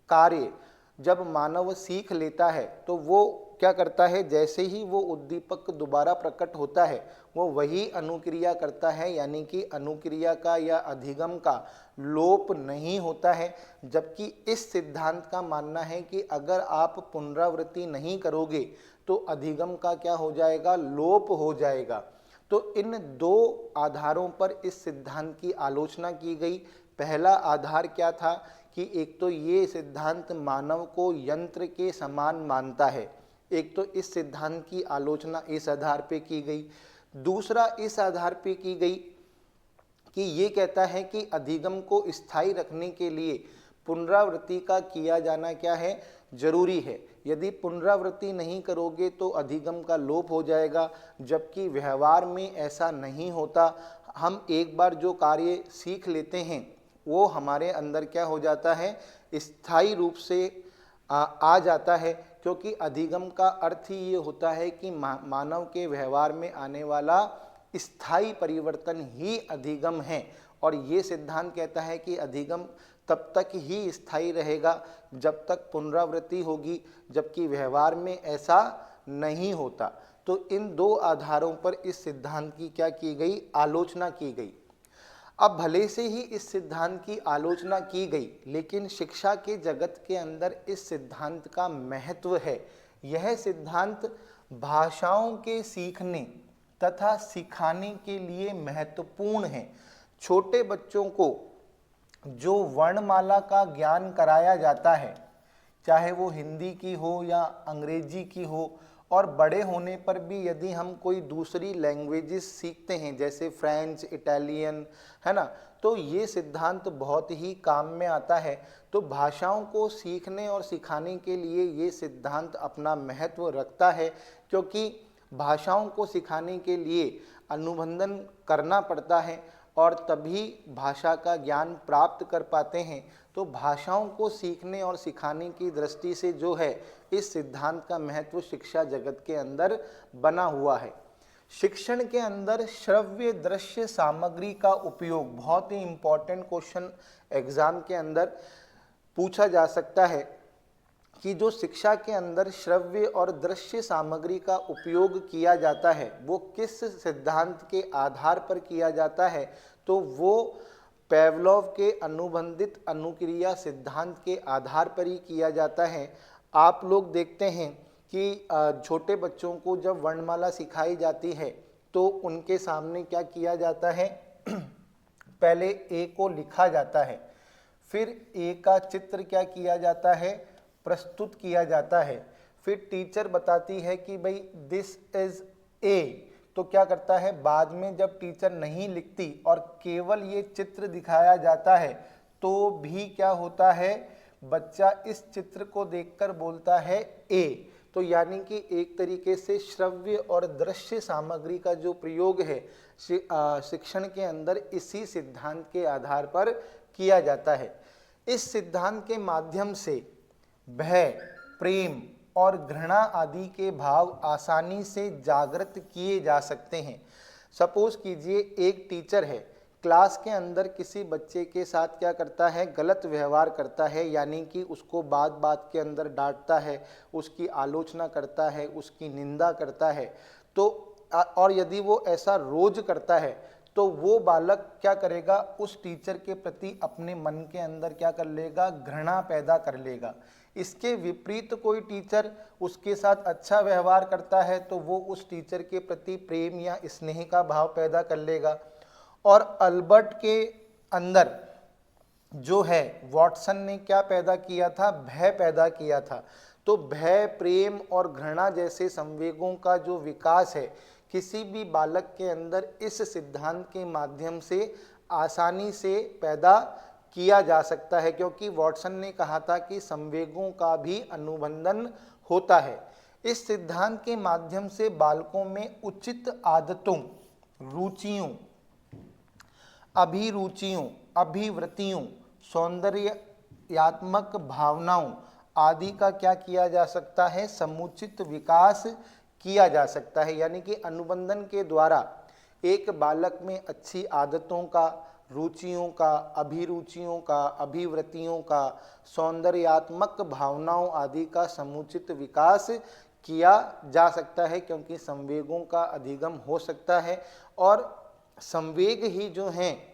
कार्य जब मानव सीख लेता है तो वो क्या करता है, जैसे ही वो उद्दीपक दोबारा प्रकट होता है वो वही अनुक्रिया करता है, यानी कि अनुक्रिया का या अधिगम का लोप नहीं होता है। जबकि इस सिद्धांत का मानना है कि अगर आप पुनरावृत्ति नहीं करोगे तो अधिगम का क्या हो जाएगा, लोप हो जाएगा। तो इन दो आधारों पर इस सिद्धांत की आलोचना की गई। पहला आधार क्या था कि एक तो ये सिद्धांत मानव को यंत्र के समान मानता है, एक तो इस सिद्धांत की आलोचना इस आधार पे की गई। दूसरा इस आधार पे की गई कि ये कहता है कि अधिगम को स्थायी रखने के लिए पुनरावृत्ति का किया जाना क्या है, जरूरी है। यदि पुनरावृत्ति नहीं करोगे तो अधिगम का लोप हो जाएगा, जबकि व्यवहार में ऐसा नहीं होता। हम एक बार जो कार्य सीख लेते हैं वो हमारे अंदर क्या हो जाता है, स्थायी रूप से आ जाता है, क्योंकि अधिगम का अर्थ ही ये होता है कि मानव के व्यवहार में आने वाला स्थायी परिवर्तन ही अधिगम है। और ये सिद्धांत कहता है कि अधिगम तब तक ही स्थायी रहेगा जब तक पुनरावृत्ति होगी, जबकि व्यवहार में ऐसा नहीं होता। तो इन दो आधारों पर इस सिद्धांत की क्या की गई, आलोचना की गई। अब भले से ही इस सिद्धांत की आलोचना की गई, लेकिन शिक्षा के जगत के अंदर इस सिद्धांत का महत्व है। यह सिद्धांत भाषाओं के सीखने तथा सिखाने के लिए महत्वपूर्ण है। छोटे बच्चों को जो वर्णमाला का ज्ञान कराया जाता है, चाहे वो हिंदी की हो या अंग्रेजी की हो, और बड़े होने पर भी यदि हम कोई दूसरी लैंग्वेजेस सीखते हैं जैसे फ्रेंच, इटालियन, है ना, तो ये सिद्धांत बहुत ही काम में आता है। तो भाषाओं को सीखने और सिखाने के लिए ये सिद्धांत अपना महत्व रखता है, क्योंकि भाषाओं को सिखाने के लिए अनुबंधन करना पड़ता है और तभी भाषा का ज्ञान प्राप्त कर पाते हैं। तो भाषाओं को सीखने और सिखाने की दृष्टि से जो है इस सिद्धांत का महत्व शिक्षा जगत के अंदर बना हुआ है। शिक्षण के अंदर श्रव्य दृश्य सामग्री का उपयोग, बहुत ही इंपॉर्टेंट क्वेश्चन एग्जाम के अंदर पूछा जा सकता है कि जो शिक्षा के अंदर श्रव्य और दृश्य सामग्री का उपयोग किया जाता है वो किस सिद्धांत के आधार पर किया जाता है, तो वो पेवलोव के अनुबंधित अनुक्रिया सिद्धांत के आधार पर ही किया जाता है। आप लोग देखते हैं कि छोटे बच्चों को जब वर्णमाला सिखाई जाती है तो उनके सामने क्या किया जाता है, पहले ए को लिखा जाता है, फिर ए का चित्र क्या किया जाता है, प्रस्तुत किया जाता है, फिर टीचर बताती है कि भाई दिस इज ए, तो क्या करता है, बाद में जब टीचर नहीं लिखती और केवल ये चित्र दिखाया जाता है तो भी क्या होता है, बच्चा इस चित्र को देखकर बोलता है ए। तो यानी कि एक तरीके से श्रव्य और दृश्य सामग्री का जो प्रयोग है शिक्षण के अंदर इसी सिद्धांत के आधार पर किया जाता है। इस सिद्धांत के माध्यम से भय, प्रेम और घृणा आदि के भाव आसानी से जागृत किए जा सकते हैं। सपोज कीजिए एक टीचर है, क्लास के अंदर किसी बच्चे के साथ क्या करता है, गलत व्यवहार करता है, यानी कि उसको बात बात के अंदर डांटता है, उसकी आलोचना करता है, उसकी निंदा करता है। तो और यदि वो ऐसा रोज करता है तो वो बालक क्या करेगा, उस टीचर के प्रति अपने मन के अंदर क्या कर लेगा, घृणा पैदा कर लेगा। इसके विपरीत कोई टीचर उसके साथ अच्छा व्यवहार करता है तो वो उस टीचर के प्रति प्रेम या स्नेह का भाव पैदा कर लेगा। और अल्बर्ट के अंदर जो है वॉटसन ने क्या पैदा किया था, भय पैदा किया था। तो भय, प्रेम और घृणा जैसे संवेगों का जो विकास है किसी भी बालक के अंदर इस सिद्धांत के माध्यम से आसानी से पैदा किया जा सकता है, क्योंकि वॉटसन ने कहा था कि संवेगों का भी अनुबंधन होता है। इस सिद्धांत के माध्यम से बालकों में उचित आदतों, रुचियों, अभिरुचियों, अभिवृत्तियों, सौंदर्यात्मक भावनाओं आदि का क्या किया जा सकता है, समुचित विकास किया जा सकता है। यानी कि अनुबंधन के द्वारा एक बालक में अच्छी आदतों का, रुचियों का, अभिरुचियों का, अभिवृत्तियों का, सौंदर्यात्मक भावनाओं आदि का समुचित विकास किया जा सकता है, क्योंकि संवेगों का अधिगम हो सकता है। और संवेग ही जो हैं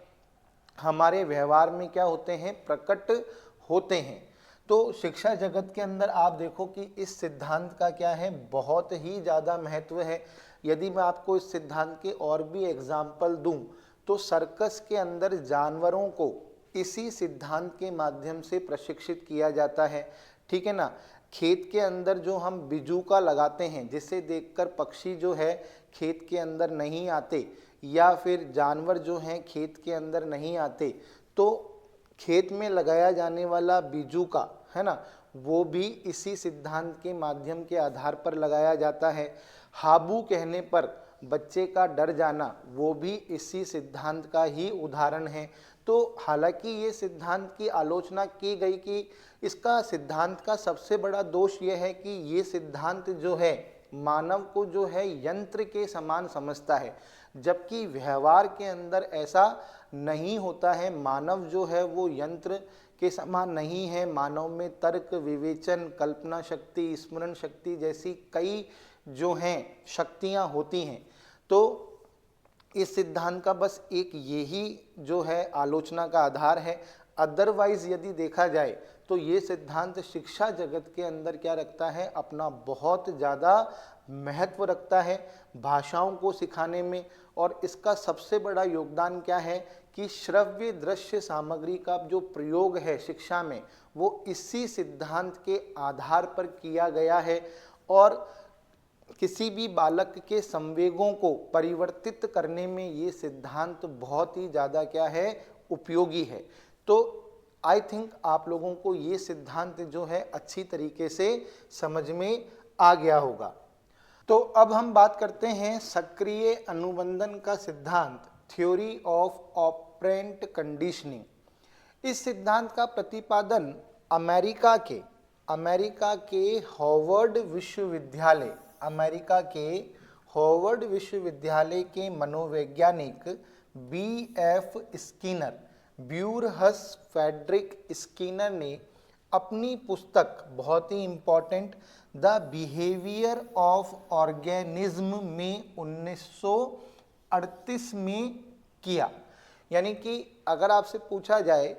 हमारे व्यवहार में क्या होते हैं, प्रकट होते हैं। तो शिक्षा जगत के अंदर आप देखो कि इस सिद्धांत का क्या है, बहुत ही ज़्यादा महत्व है। यदि मैं आपको इस सिद्धांत के और भी एग्जाम्पल दूं तो सर्कस के अंदर जानवरों को इसी सिद्धांत के माध्यम से प्रशिक्षित किया जाता है, ठीक है ना। खेत के अंदर जो हम बिजूका लगाते हैं जिसे देखकर पक्षी जो है खेत के अंदर नहीं आते, या फिर जानवर जो हैं खेत के अंदर नहीं आते, तो खेत में लगाया जाने वाला बिजूका है ना, वो भी इसी सिद्धांत के माध्यम के आधार पर लगाया जाता है। हाबू कहने पर बच्चे का डर जाना, वो भी इसी सिद्धांत का ही उदाहरण है। तो हालांकि ये सिद्धांत की आलोचना की गई कि इसका सिद्धांत का सबसे बड़ा दोष ये है कि ये सिद्धांत जो है मानव को जो है यंत्र के समान समझता है, जबकि व्यवहार के अंदर ऐसा नहीं होता है। मानव जो है वो यंत्र के समान नहीं है। मानव में तर्क, विवेचन, कल्पना शक्ति, स्मरण शक्ति जैसी कई जो हैं शक्तियां होती हैं। तो इस सिद्धांत का बस एक यही जो है आलोचना का आधार है। अदरवाइज यदि देखा जाए तो ये सिद्धांत शिक्षा जगत के अंदर क्या रखता है, अपना बहुत ज़्यादा महत्व रखता है भाषाओं को सिखाने में। और इसका सबसे बड़ा योगदान क्या है कि श्रव्य दृश्य सामग्री का जो प्रयोग है शिक्षा में, वो इसी सिद्धांत के आधार पर किया गया है। और किसी भी बालक के संवेगों को परिवर्तित करने में ये सिद्धांत बहुत ही ज़्यादा क्या है, उपयोगी है। तो आई थिंक आप लोगों को ये सिद्धांत जो है अच्छी तरीके से समझ में आ गया होगा। तो अब हम बात करते हैं सक्रिय अनुबंधन का सिद्धांत, थ्योरी ऑफ ऑपरेंट कंडीशनिंग। इस सिद्धांत का प्रतिपादन अमेरिका के हॉवर्ड विश्वविद्यालय के मनोवैज्ञानिक B.F. स्किनर, ब्यूरहस फ्रेडरिक स्किनर ने अपनी पुस्तक, बहुत ही important, the behaviour of organism में 1938 में किया। यानी कि अगर आपसे पूछा जाए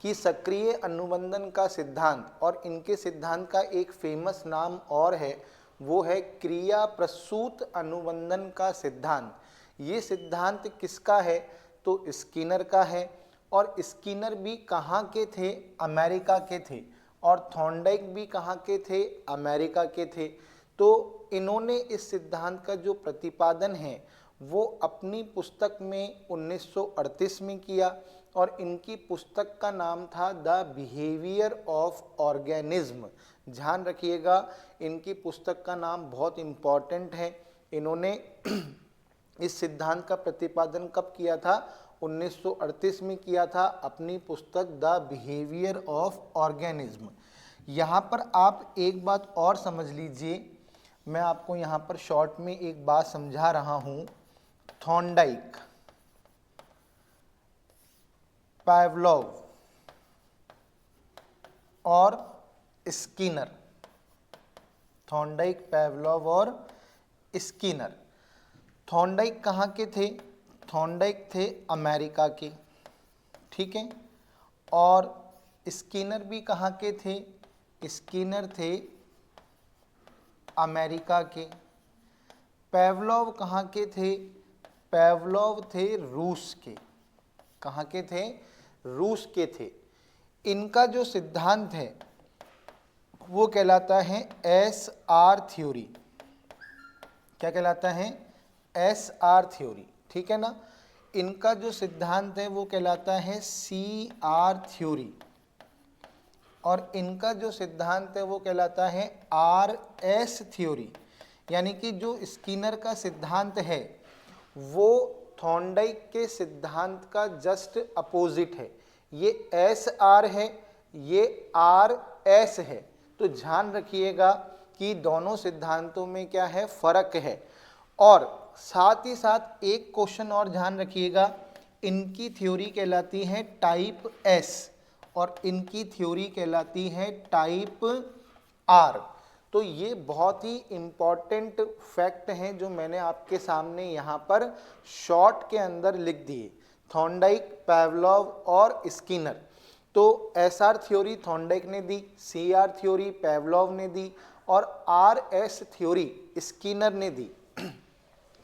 कि सक्रिय अनुबंधन का सिद्धांत, और इनके सिद्धांत का एक फेमस नाम और है, वो है क्रिया प्रसूत अनुबंधन का सिद्धांत। ये सिद्धांत किसका है, तो स्किनर का है। और स्किनर भी कहाँ के थे, अमेरिका के थे। और थॉर्नडाइक भी कहाँ के थे, अमेरिका के थे। तो इन्होंने इस सिद्धांत का जो प्रतिपादन है वो अपनी पुस्तक में 1938 में किया, और इनकी पुस्तक का नाम था द बिहेवियर ऑफ ऑर्गेनिज्म। ध्यान रखिएगा, इनकी पुस्तक का नाम बहुत इम्पॉर्टेंट है। इन्होंने इस सिद्धांत का प्रतिपादन कब किया था, 1938 में किया था, अपनी पुस्तक द बिहेवियर ऑफ ऑर्गेनिज्म। यहाँ पर आप एक बात और समझ लीजिए, मैं आपको यहाँ पर शॉर्ट में एक बात समझा रहा हूँ। थॉर्नडाइक, पावलोव और स्किनर, थॉर्नडाइक, पावलोव और स्किनर। थॉर्नडाइक कहाँ के थे, थॉर्नडाइक थे अमेरिका के, ठीक है। और स्किनर भी कहाँ के थे, स्किनर थे अमेरिका के। पेवलोव कहाँ के थे? पेवलोव थे रूस के। कहाँ के थे? रूस के थे। इनका जो सिद्धांत है वो कहलाता है एस आर थ्योरी। क्या कहलाता है? एस आर थ्योरी, ठीक है ना। इनका जो सिद्धांत है वो कहलाता है सी आर थ्योरी, और इनका जो सिद्धांत है वो कहलाता है आर एस थ्योरी। यानी कि जो स्किनर का सिद्धांत है वो थॉर्नडाइक के सिद्धांत का जस्ट अपोजिट है। ये एस आर है, ये आर एस है। तो ध्यान रखिएगा कि दोनों सिद्धांतों में क्या है? फर्क है। और साथ ही साथ एक क्वेश्चन और ध्यान रखिएगा, इनकी थ्योरी कहलाती है टाइप एस और इनकी थ्योरी कहलाती है टाइप आर। तो ये बहुत ही इम्पॉर्टेंट फैक्ट हैं जो मैंने आपके सामने यहाँ पर शॉर्ट के अंदर लिख दिए। थॉर्नडाइक, पेवलोव और स्किनर। तो एस आर थ्योरी थॉर्नडाइक ने दी, सी आर थ्योरी पेवलोव ने दी और आर एस थ्योरी स्किनर ने दी।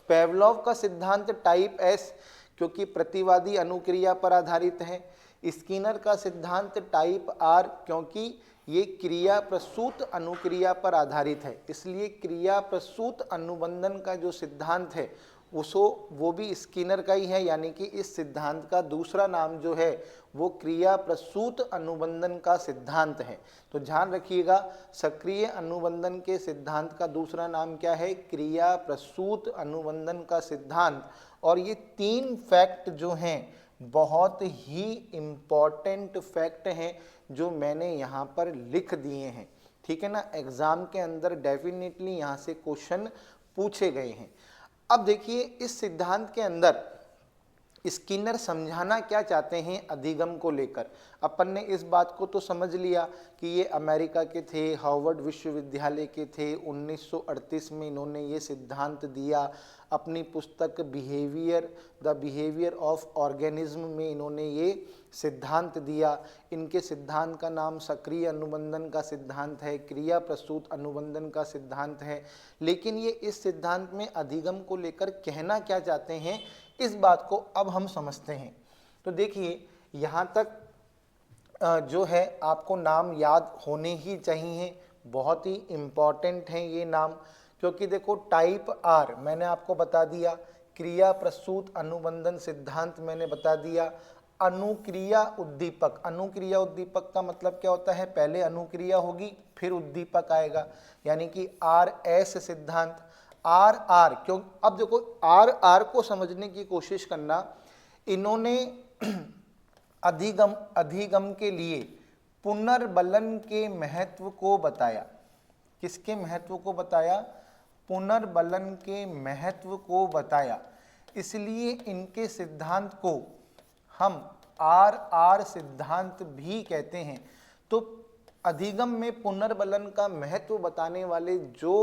पेवलोव का सिद्धांत टाइप एस क्योंकि प्रतिवादी अनुक्रिया पर आधारित है। स्किनर का सिद्धांत टाइप आर क्योंकि ये क्रिया प्रसूत अनुक्रिया पर आधारित है। इसलिए क्रिया प्रसूत अनुबंधन का जो सिद्धांत है वो भी स्किनर का ही है। यानी कि इस सिद्धांत का दूसरा नाम जो है वो क्रिया प्रसूत अनुबंधन का सिद्धांत है। तो ध्यान रखिएगा, सक्रिय अनुबंधन के सिद्धांत का दूसरा नाम क्या है? क्रिया प्रसूत अनुबंधन का सिद्धांत। और ये तीन फैक्ट जो हैं बहुत ही इम्पॉर्टेंट फैक्ट हैं जो मैंने यहाँ पर लिख दिए हैं, ठीक है ना। एग्जाम के अंदर डेफिनेटली यहाँ से क्वेश्चन पूछे गए हैं। अब देखिए इस सिद्धांत के अंदर स्किनर समझाना क्या चाहते हैं अधिगम को लेकर। अपन ने इस बात को तो समझ लिया कि ये अमेरिका के थे, हार्वर्ड विश्वविद्यालय के थे। 1938 में इन्होंने ये सिद्धांत दिया। अपनी पुस्तक द बिहेवियर ऑफ ऑर्गेनिज्म में इन्होंने ये सिद्धांत दिया। इनके सिद्धांत का नाम सक्रिय अनुबंधन का सिद्धांत है, क्रिया प्रसूत अनुबंधन का सिद्धांत है। लेकिन ये इस सिद्धांत में अधिगम को लेकर कहना क्या चाहते हैं, इस बात को अब हम समझते हैं। तो देखिए यहाँ तक जो है आपको नाम याद होने ही चाहिए, बहुत ही इम्पॉर्टेंट हैं ये नाम। क्योंकि देखो टाइप आर मैंने आपको बता दिया, क्रिया प्रसूत अनुबंधन सिद्धांत मैंने बता दिया, अनुक्रिया उद्दीपक। अनुक्रिया उद्दीपक का मतलब क्या होता है? पहले अनुक्रिया होगी फिर उद्दीपक आएगा, यानी कि आर एस सिद्धांत। आर आर क्यों? अब देखो आर आर को समझने की कोशिश करना। इन्होंने अधिगम के लिए पुनर्बलन के महत्व को बताया। किसके महत्व को बताया? पुनर्बलन के महत्व को बताया। इसलिए इनके सिद्धांत को हम आर आर सिद्धांत भी कहते हैं। तो अधिगम में पुनर्बलन का महत्व बताने वाले जो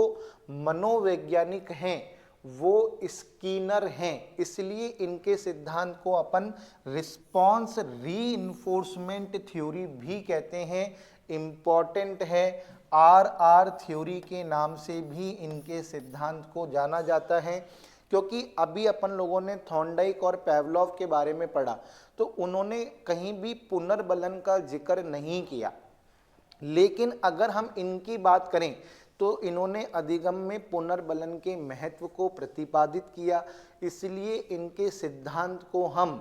मनोवैज्ञानिक हैं वो स्किनर हैं। इसलिए इनके सिद्धांत को अपन रिस्पॉन्स रीइंफोर्समेंट थ्योरी भी कहते हैं। इम्पॉर्टेंट है, आर आर थ्योरी के नाम से भी इनके सिद्धांत को जाना जाता है। क्योंकि अभी अपन लोगों ने थॉर्नडाइक और पेवलोव के बारे में पढ़ा तो उन्होंने कहीं भी पुनर्बलन का जिक्र नहीं किया। लेकिन अगर हम इनकी बात करें तो इन्होंने अधिगम में पुनर्बलन के महत्व को प्रतिपादित किया। इसलिए इनके सिद्धांत को हम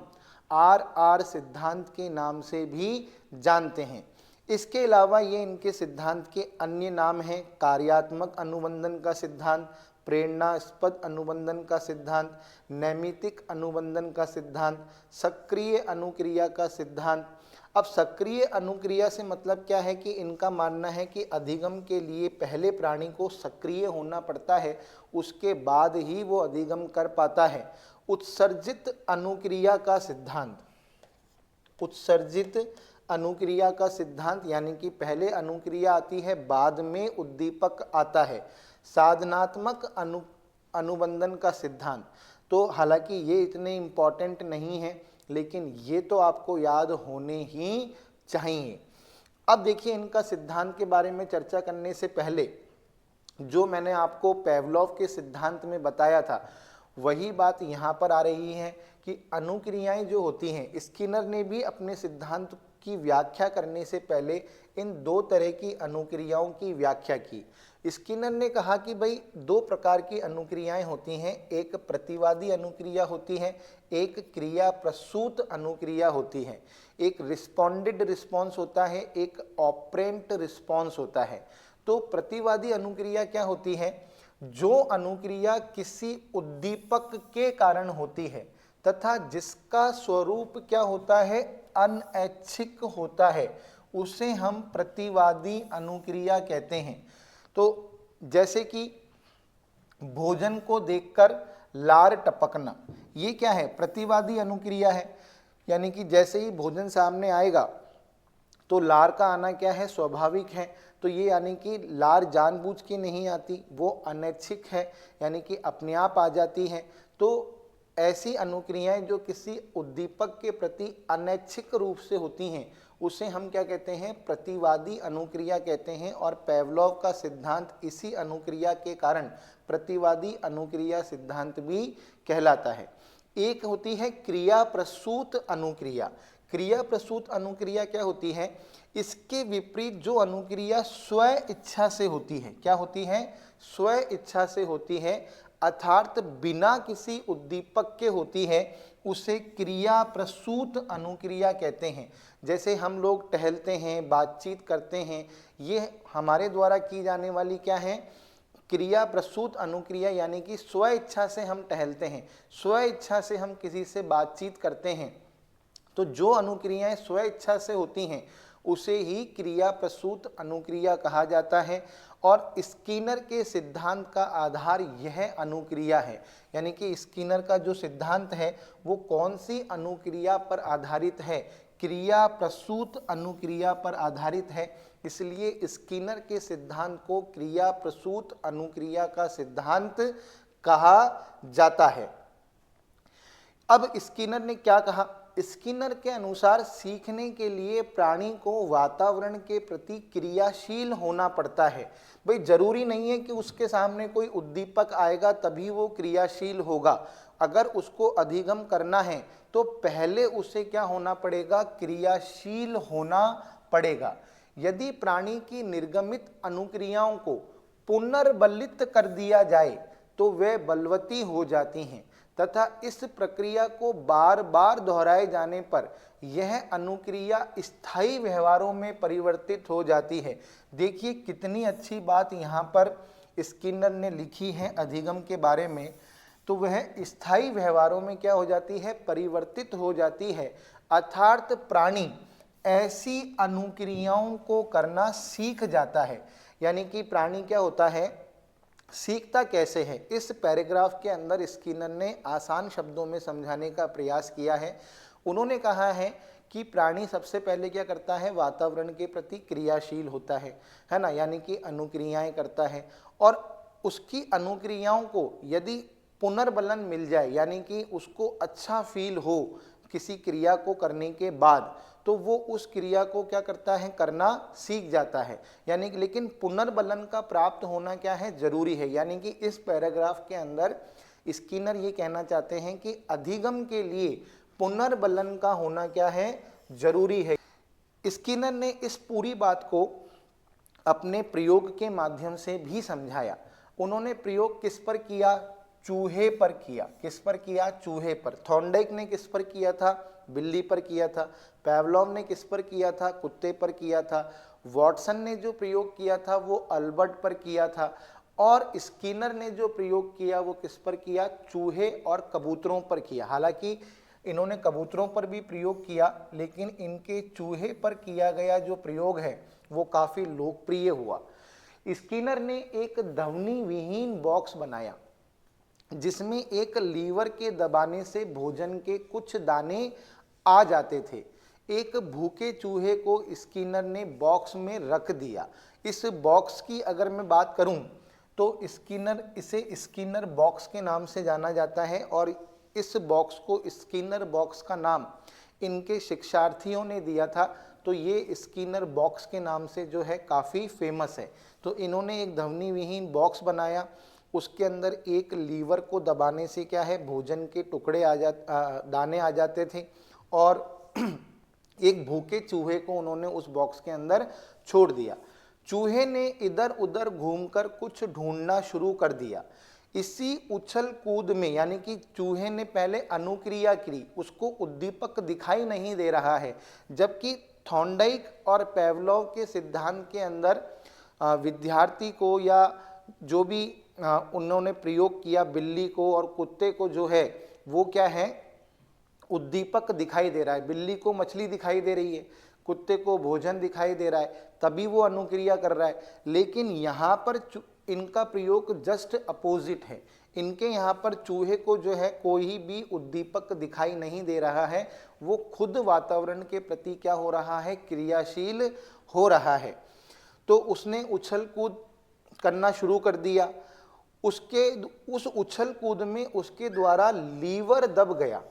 आर आर सिद्धांत के नाम से भी जानते हैं। इसके अलावा ये इनके सिद्धांत के अन्य नाम हैं कार्यात्मक अनुबंधन का सिद्धांत, प्रेरणास्पद अनुबंधन का सिद्धांत, नैमित्तिक अनुबंधन का सिद्धांत, सक्रिय अनुक्रिया का सिद्धांत। अब सक्रिय अनुक्रिया से मतलब क्या है कि इनका मानना है कि अधिगम के लिए पहले प्राणी को सक्रिय होना पड़ता है, उसके बाद ही वो अधिगम कर पाता है। उत्सर्जित अनुक्रिया का सिद्धांत, उत्सर्जित अनुक्रिया का सिद्धांत यानी कि पहले अनुक्रिया आती है बाद में उद्दीपक आता है। साधनात्मक अनुबंधन का सिद्धांत, तो हालांकि ये इतने इम्पॉर्टेंट नहीं है लेकिन ये तो आपको याद होने ही चाहिए। अब देखिए, इनका सिद्धांत के बारे में चर्चा करने से पहले जो मैंने आपको पेवलोव के सिद्धांत में बताया था, वही बात यहाँ पर आ रही है कि अनुक्रियाएं जो होती हैं, स्किनर ने भी अपने सिद्धांत की व्याख्या करने से पहले इन दो तरह की अनुक्रियाओं की व्याख्या की। स्किनर ने कहा कि भाई दो प्रकार की अनुक्रियाएं होती हैं, एक प्रतिवादी अनुक्रिया होती है, एक क्रिया प्रसूत अनुक्रिया होती है। एक रिस्पॉन्डेड रिस्पॉन्स होता है, एक ऑपरेंट रिस्पॉन्स होता है। तो प्रतिवादी अनुक्रिया क्या होती है? जो अनुक्रिया किसी उद्दीपक के कारण होती है तथा जिसका स्वरूप क्या होता है? अनैच्छिक होता है, उसे हम प्रतिवादी अनुक्रिया कहते हैं। तो जैसे कि भोजन को देखकर लार टपकना, ये क्या है? प्रतिवादी अनुक्रिया है। यानी कि जैसे ही भोजन सामने आएगा तो लार का आना क्या है? स्वाभाविक है। तो ये यानी कि लार जानबूझ के नहीं आती, वो अनैच्छिक है, यानी कि अपने आप आ जाती है। तो ऐसी अनुक्रियाएं जो किसी उद्दीपक के प्रति अनैच्छिक रूप से होती हैं, उसे हम क्या कहते हैं? प्रतिवादी अनुक्रिया कहते हैं। और पेवलोव का सिद्धांत इसी अनुक्रिया के कारण प्रतिवादी अनुक्रिया सिद्धांत भी कहलाता है। एक होती है क्रिया प्रसूत अनुक्रिया। क्रिया प्रसूत अनुक्रिया क्या होती है? इसके विपरीत जो अनुक्रिया स्व इच्छा से होती है, क्या होती है? स्व इच्छा से होती है, अर्थात बिना किसी उद्दीपक के होती है, उसे क्रिया प्रसूत अनुक्रिया कहते हैं। जैसे हम लोग टहलते हैं, बातचीत करते हैं, ये हमारे द्वारा की जाने वाली क्या है? क्रिया प्रसूत अनुक्रिया, यानी कि स्व इच्छा से हम टहलते हैं, स्व इच्छा से हम किसी से बातचीत करते हैं। तो जो अनुक्रियाएं स्व इच्छा से होती हैं उसे ही क्रिया प्रसूत अनुक्रिया कहा जाता है। और स्किनर के सिद्धांत का आधार यह अनुक्रिया है। यानी कि स्किनर का जो सिद्धांत है वो कौन सी अनुक्रिया पर आधारित है? क्रिया प्रसूत अनुक्रिया पर आधारित है। इसलिए स्किनर के सिद्धांत को क्रिया प्रसूत अनुक्रिया का सिद्धांत कहा जाता है। अब स्किनर ने क्या कहा? स्किनर के अनुसार सीखने के लिए प्राणी को वातावरण के प्रति क्रियाशील होना पड़ता है। भाई जरूरी नहीं है कि उसके सामने कोई उद्दीपक आएगा तभी वो क्रियाशील होगा। अगर उसको अधिगम करना है तो पहले उसे क्या होना पड़ेगा? क्रियाशील होना पड़ेगा। यदि प्राणी की निर्गमित अनुक्रियाओं को पुनर्बलित कर दिया जाए तो वे बलवती हो जाती हैं तथा इस प्रक्रिया को बार बार दोहराए जाने पर यह अनुक्रिया स्थायी व्यवहारों में परिवर्तित हो जाती है। देखिए कितनी अच्छी बात यहाँ पर स्किनर ने लिखी है अधिगम के बारे में। तो वह स्थायी व्यवहारों में क्या हो जाती है? परिवर्तित हो जाती है। अर्थात प्राणी ऐसी अनुक्रियाओं को करना सीख जाता है। यानी कि प्राणी क्या होता है? सीखता कैसे है? इस पैराग्राफ के अंदर स्किनर ने आसान शब्दों में समझाने का प्रयास किया है। उन्होंने कहा है कि प्राणी सबसे पहले क्या करता है? वातावरण के प्रति क्रियाशील होता है ना, यानी कि अनुक्रियाएं करता है। और उसकी अनुक्रियाओं को यदि पुनर्बलन मिल जाए, यानी कि उसको अच्छा फील हो किसी क्रिया को करने के बाद, तो वो उस क्रिया को क्या करता है? करना सीख जाता है। यानी कि लेकिन पुनर्बलन का प्राप्त होना क्या है? जरूरी है। यानी कि इस पैराग्राफ के अंदर स्किनर ये कहना चाहते हैं कि अधिगम के लिए पुनर्बलन का होना क्या है? जरूरी है। स्किनर ने इस पूरी बात को अपने प्रयोग के माध्यम से भी समझाया। उन्होंने प्रयोग किस पर किया? चूहे पर किया। किस पर किया? चूहे पर। थॉर्नडाइक ने किस पर किया था? बिल्ली पर किया था। पेवलोव ने किस पर किया था? कुत्ते पर किया था। वॉटसन ने जो प्रयोग किया था वो अल्बर्ट पर किया था। और स्किनर ने जो प्रयोग किया वो किस पर किया? चूहे और कबूतरों पर किया। हालांकि इन्होंने कबूतरों पर भी प्रयोग किया, लेकिन इनके चूहे पर किया गया जो प्रयोग है वो काफी लोकप्रिय हुआ। स्किनर ने एक ध्वनि विहीन बॉक्स बनाया जिसमें एक लीवर के दबाने से भोजन के कुछ दाने आ जाते थे। एक भूखे चूहे को स्किनर ने बॉक्स में रख दिया। इस बॉक्स की अगर मैं बात करूं तो इसे स्किनर बॉक्स के नाम से जाना जाता है। और इस बॉक्स को, स्किनर बॉक्स का नाम इनके शिक्षार्थियों ने दिया था। तो ये स्किनर बॉक्स के नाम से जो है काफ़ी फेमस है। तो इन्होंने एक ध्वनि विहीन बॉक्स बनाया, उसके अंदर एक लीवर को दबाने से क्या है, भोजन के टुकड़े दाने आ जाते थे, और एक भूखे चूहे को उन्होंने उस बॉक्स के अंदर छोड़ दिया। चूहे ने इधर उधर घूमकर कुछ ढूंढना शुरू कर दिया। इसी उछल कूद में, यानी कि चूहे ने पहले अनुक्रिया की, उसको उद्दीपक दिखाई नहीं दे रहा है, जबकि थॉर्नडाइक और पेवलोव के सिद्धांत के अंदर विद्यार्थी को या जो भी उन्होंने प्रयोग किया, बिल्ली को और कुत्ते को जो है वो क्या है, उद्दीपक दिखाई दे रहा है। बिल्ली को मछली दिखाई दे रही है, कुत्ते को भोजन दिखाई दे रहा है, तभी वो अनुक्रिया कर रहा है। लेकिन यहाँ पर इनका प्रयोग जस्ट अपोजिट है। इनके यहाँ पर चूहे को जो है कोई भी उद्दीपक दिखाई नहीं दे रहा है, वो खुद वातावरण के प्रति क्या हो रहा है, क्रियाशील हो रहा है। तो उसने उछल कूद करना शुरू कर दिया। उस उछल कूद में उसके द्वारा लीवर दब गया।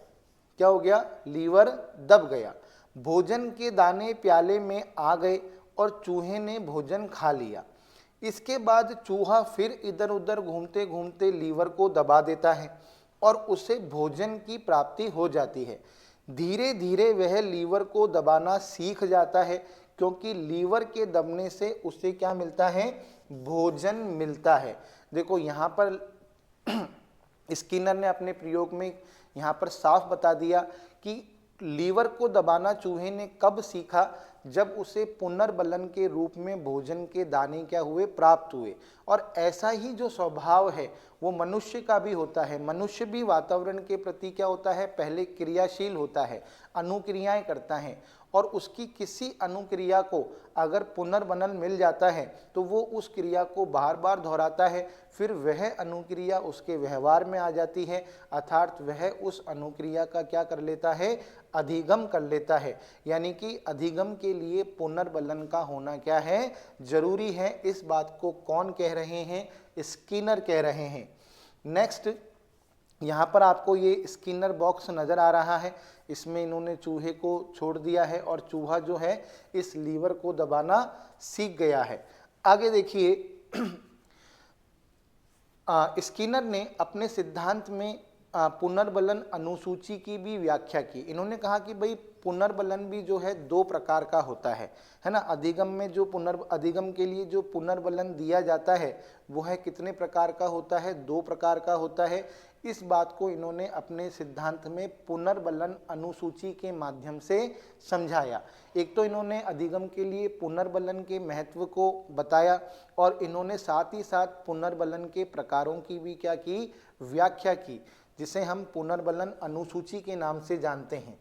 क्या हो गया, लीवर दब गया। भोजन के दाने प्याले में आ गए और चूहे ने भोजन खा लिया। इसके बाद चूहा फिर इधर उधर घूमते घूमते लीवर को दबा देता है और उसे भोजन की प्राप्ति हो जाती है। धीरे धीरे वह लीवर को दबाना सीख जाता है, क्योंकि लीवर के दबने से उसे क्या मिलता है, भोजन मिलता है। देखो यहाँ पर स्किनर ने अपने प्रयोग में यहाँ पर साफ बता दिया कि लीवर को दबाना चूहे ने कब सीखा, जब उसे पुनर्बलन के रूप में भोजन के दाने क्या हुए, प्राप्त हुए। और ऐसा ही जो स्वभाव है वो मनुष्य का भी होता है। मनुष्य भी वातावरण के प्रति क्या होता है, पहले क्रियाशील होता है, अनुक्रियाएं करता है, और उसकी किसी अनुक्रिया को अगर पुनर्बनन मिल जाता है तो वो उस क्रिया को बार बार दोहराता है, फिर वह अनुक्रिया उसके व्यवहार में आ जाती है, अर्थात वह उस अनुक्रिया का क्या कर लेता है, अधिगम कर लेता है। यानी कि अधिगम के लिए पुनर्बलन का होना क्या है, जरूरी है। इस बात को कौन कह रहे हैं, स्किनर कह रहे हैं। नेक्स्ट, यहाँ पर आपको ये स्किनर बॉक्स नज़र आ रहा है, इसमें इन्होंने चूहे को छोड़ दिया है और चूहा जो है इस लीवर को दबाना सीख गया है। आगे देखिए, स्किनर ने अपने सिद्धांत में पुनर्बलन अनुसूची की भी व्याख्या की। इन्होंने कहा कि भाई पुनर्बलन भी जो है दो प्रकार का होता है ना। अधिगम में जो अधिगम के लिए जो पुनर्बलन दिया जाता है वो है कितने प्रकार का होता है, दो प्रकार का होता है। इस बात को इन्होंने अपने सिद्धांत में पुनर्बलन अनुसूची के माध्यम से समझाया। एक तो इन्होंने अधिगम के लिए पुनर्बलन के महत्व को बताया, और इन्होंने साथ ही साथ पुनर्बलन के प्रकारों की भी क्या की, व्याख्या की, जिसे हम पुनर्बलन अनुसूची के नाम से जानते हैं।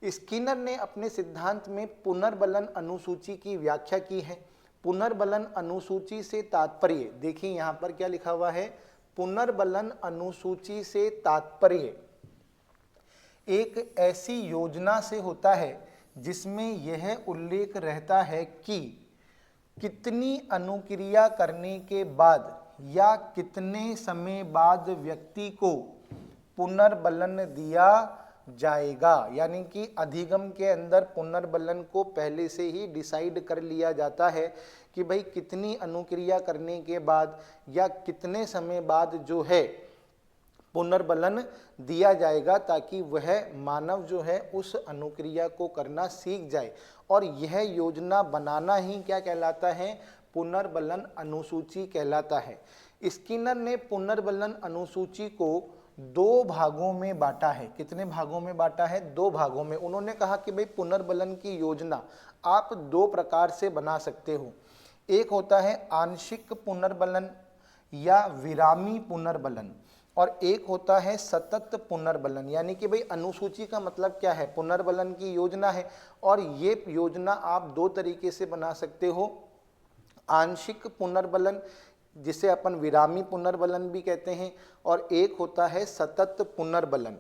स्किनर ने अपने सिद्धांत में पुनर्बलन अनुसूची की व्याख्या की है। पुनर्बलन अनुसूची से तात्पर्य, देखिए यहाँ पर क्या लिखा हुआ है, पुनर्बलन अनुसूची से तात्पर्य एक ऐसी योजना से होता है जिसमें यह उल्लेख रहता है कि कितनी अनुक्रिया करने के बाद या कितने समय बाद व्यक्ति को पुनर्बलन दिया जाएगा। यानी कि अधिगम के अंदर पुनर्बलन को पहले से ही डिसाइड कर लिया जाता है कि भाई कितनी अनुक्रिया करने के बाद या कितने समय बाद जो है पुनर्बलन दिया जाएगा, ताकि वह मानव जो है उस अनुक्रिया को करना सीख जाए। और यह योजना बनाना ही क्या कहलाता है, पुनर्बलन अनुसूची कहलाता है। स्किनर ने पुनर्बलन अनुसूची को दो भागों में बांटा है। कितने भागों में बांटा है, दो भागों में। उन्होंने कहा कि भाई पुनर्बलन की योजना आप दो प्रकार से बना सकते हो। एक होता है आंशिक पुनर्बलन या विरामी पुनर्बलन, और एक होता है सतत पुनर्बलन। यानी कि भाई अनुसूची का मतलब क्या है, पुनर्बलन की योजना है, और ये योजना आप दो तरीके से बना सकते हो। आंशिक पुनर्बलन, जिसे अपन विरामी पुनर्बलन भी कहते हैं, और एक होता है सतत पुनर्बलन।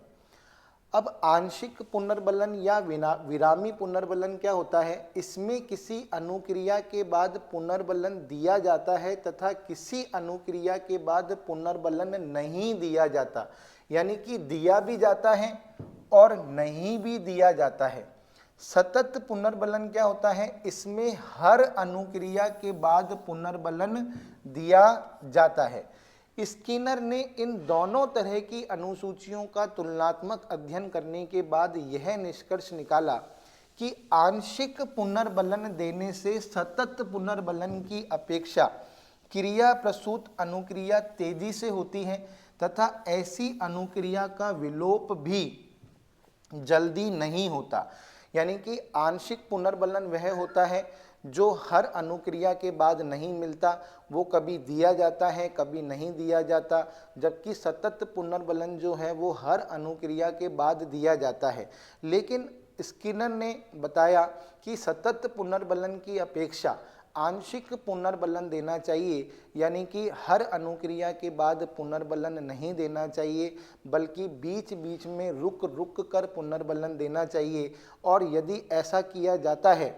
अब आंशिक पुनर्बलन या विरामी पुनर्बलन क्या होता है, इसमें किसी अनुक्रिया के बाद पुनर्बलन दिया जाता है तथा किसी अनुक्रिया के बाद पुनर्बलन नहीं दिया जाता। यानी कि दिया भी जाता है और नहीं भी दिया जाता है। सतत पुनर्बलन क्या होता है, इसमें हर अनुक्रिया के बाद पुनर्बलन दिया जाता है। स्किनर ने इन दोनों तरह की अनुसूचियों का तुलनात्मक अध्ययन करने के बाद यह निष्कर्ष निकाला कि आंशिक पुनर्बलन देने से सतत पुनर्बलन की अपेक्षा क्रिया प्रसूत अनुक्रिया तेजी से होती है तथा ऐसी अनुक्रिया का विलोप भी जल्दी नहीं होता। यानी कि आंशिक पुनर्बलन वह होता है जो हर अनुक्रिया के बाद नहीं मिलता, वो कभी दिया जाता है कभी नहीं दिया जाता, जबकि सतत पुनर्बलन जो है वो हर अनुक्रिया के बाद दिया जाता है। लेकिन स्किनर ने बताया कि सतत पुनर्बलन की अपेक्षा आंशिक पुनर्बलन देना चाहिए, यानी कि हर अनुक्रिया के बाद पुनर्बलन नहीं देना चाहिए, बल्कि बीच बीच में रुक रुक कर पुनर्बलन देना चाहिए। और यदि ऐसा किया जाता है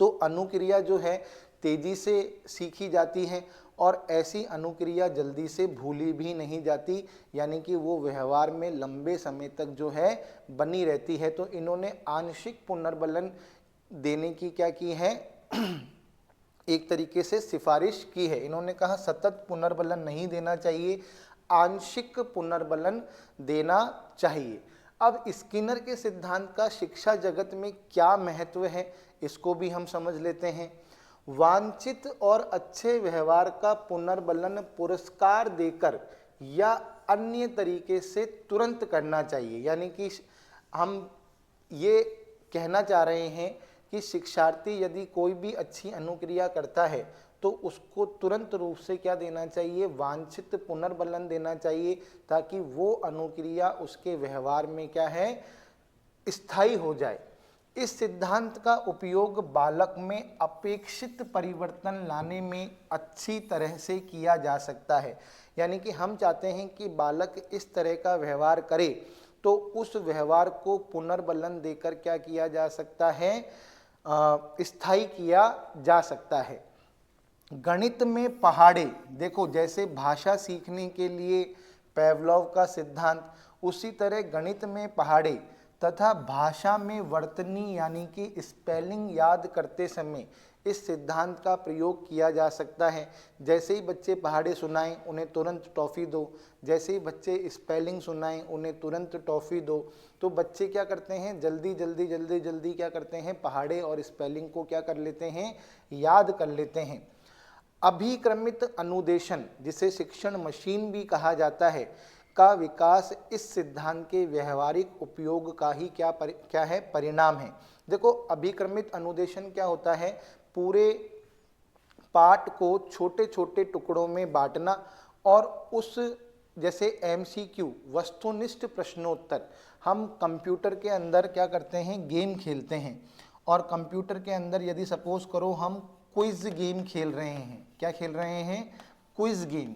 तो अनुक्रिया जो है तेजी से सीखी जाती है और ऐसी अनुक्रिया जल्दी से भूली भी नहीं जाती, यानी कि वो व्यवहार में लंबे समय तक जो है बनी रहती है। तो इन्होंने आंशिक पुनर्बलन देने की क्या की है, एक तरीके से सिफारिश की है। इन्होंने कहा सतत पुनर्बलन नहीं देना चाहिए, आंशिक पुनर्बलन देना चाहिए। अब स्किनर के सिद्धांत का शिक्षा जगत में क्या महत्व है, इसको भी हम समझ लेते हैं। वांछित और अच्छे व्यवहार का पुनर्बलन पुरस्कार देकर या अन्य तरीके से तुरंत करना चाहिए। यानी कि हम ये कहना चाह रहे हैं कि शिक्षार्थी यदि कोई भी अच्छी अनुक्रिया करता है तो उसको तुरंत रूप से क्या देना चाहिए, वांछित पुनर्बलन देना चाहिए, ताकि वो अनुक्रिया उसके व्यवहार में क्या है, स्थायी हो जाए। इस सिद्धांत का उपयोग बालक में अपेक्षित परिवर्तन लाने में अच्छी तरह से किया जा सकता है। यानी कि हम चाहते हैं कि बालक इस तरह का व्यवहार करे तो उस व्यवहार को पुनर्बलन देकर क्या किया जा सकता है, स्थायी किया जा सकता है। गणित में पहाड़े, देखो जैसे भाषा सीखने के लिए पेवलोव का सिद्धांत, उसी तरह गणित में पहाड़े तथा भाषा में वर्तनी यानी कि स्पेलिंग याद करते समय इस सिद्धांत का प्रयोग किया जा सकता है। जैसे ही बच्चे पहाड़े सुनाएं उन्हें तुरंत टॉफ़ी दो, जैसे ही बच्चे स्पेलिंग सुनाएं उन्हें तुरंत टॉफ़ी दो। तो बच्चे क्या करते हैं, जल्दी जल्दी जल्दी जल्दी क्या करते हैं, पहाड़े और स्पेलिंग को क्या कर लेते हैं, याद कर लेते हैं। अभिक्रमित अनुदेशन, जिसे शिक्षण मशीन भी कहा जाता है, का विकास इस सिद्धांत के व्यवहारिक उपयोग का ही क्या है, परिणाम है। देखो अभिक्रमित अनुदेशन क्या होता है, पूरे पाठ को छोटे छोटे टुकड़ों में बांटना और उस जैसे एमसीक्यू वस्तुनिष्ठ प्रश्नोत्तर, हम कंप्यूटर के अंदर क्या करते हैं, गेम खेलते हैं, और कंप्यूटर के अंदर यदि सपोज करो हम क्विज गेम खेल रहे हैं, क्या खेल रहे हैं, क्विज गेम।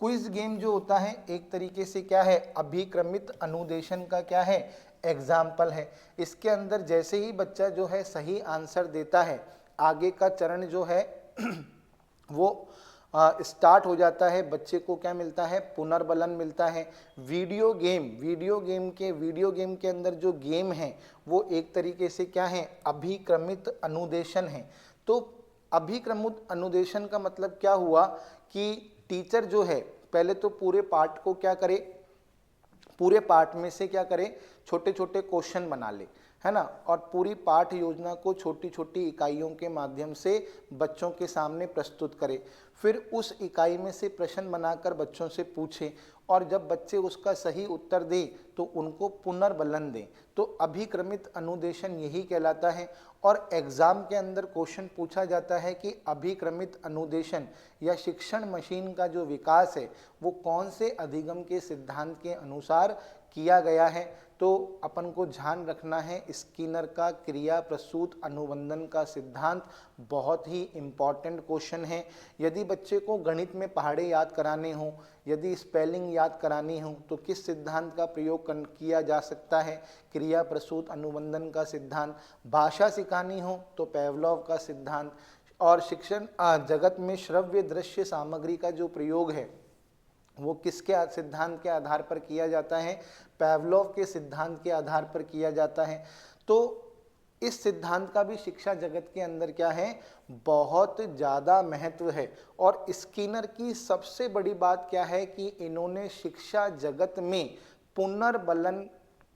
क्विज गेम जो होता है एक तरीके से क्या है, अभिक्रमित अनुदेशन का क्या है, एग्जाम्पल है। इसके अंदर जैसे ही बच्चा जो है सही आंसर देता है, आगे का चरण जो है वो स्टार्ट हो जाता है, बच्चे को क्या मिलता है, पुनर्बलन मिलता है। वीडियो गेम के अंदर जो गेम है वो एक तरीके से क्या है, अभिक्रमित अनुदेशन है। तो अभिक्रमित अनुदेशन का मतलब क्या हुआ कि टीचर जो है पहले तो पूरे पाठ को क्या करे, पूरे पाठ में से क्या करे, छोटे छोटे क्वेश्चन बना ले, है ना, और पूरी पाठ योजना को छोटी छोटी इकाइयों के माध्यम से बच्चों के सामने प्रस्तुत करे। फिर उस इकाई में से प्रश्न बनाकर बच्चों से पूछे और जब बच्चे उसका सही उत्तर दें तो उनको पुनर्बलन दें। तो अभिक्रमित अनुदेशन यही कहलाता है। और एग्ज़ाम के अंदर क्वेश्चन पूछा जाता है कि अभिक्रमित अनुदेशन या शिक्षण मशीन का जो विकास है वो कौन से अधिगम के सिद्धांत के अनुसार किया गया है। तो अपन को ध्यान रखना है, स्किनर का क्रिया प्रसूत अनुबंधन का सिद्धांत बहुत ही इम्पॉर्टेंट क्वेश्चन है। यदि बच्चे को गणित में पहाड़े याद कराने हों, यदि स्पेलिंग याद करानी हो तो किस सिद्धांत का प्रयोग किया जा सकता है, क्रिया प्रसूत अनुबंधन का सिद्धांत। भाषा सिखानी हो तो पेवलोव का सिद्धांत। और शिक्षण जगत में श्रव्य दृश्य सामग्री का जो प्रयोग है वो किसके सिद्धांत के आधार पर किया जाता है? पैवलोव के सिद्धांत के आधार पर किया जाता है। तो इस सिद्धांत का भी शिक्षा जगत के अंदर क्या है? बहुत ज़्यादा महत्व है। और स्किनर की सबसे बड़ी बात क्या है कि इन्होंने शिक्षा जगत में पुनर्बलन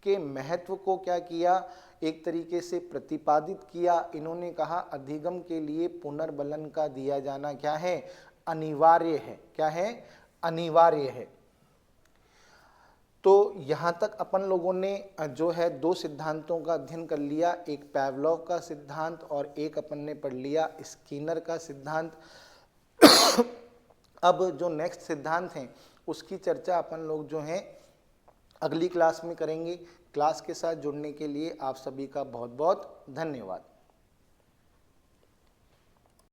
के महत्व को क्या किया? एक तरीके से प्रतिपादित किया। इन्होंने कहा अधिगम के लिए पुनर्बलन का दिया जाना क्या है? अनिवार्य है। क्या है? अनिवार्य है। तो यहाँ तक अपन लोगों ने जो है दो सिद्धांतों का अध्ययन कर लिया, एक पैवलोव का सिद्धांत और एक अपन ने पढ़ लिया स्किनर का सिद्धांत। अब जो नेक्स्ट सिद्धांत हैं उसकी चर्चा अपन लोग जो है अगली क्लास में करेंगे। क्लास के साथ जुड़ने के लिए आप सभी का बहुत बहुत धन्यवाद।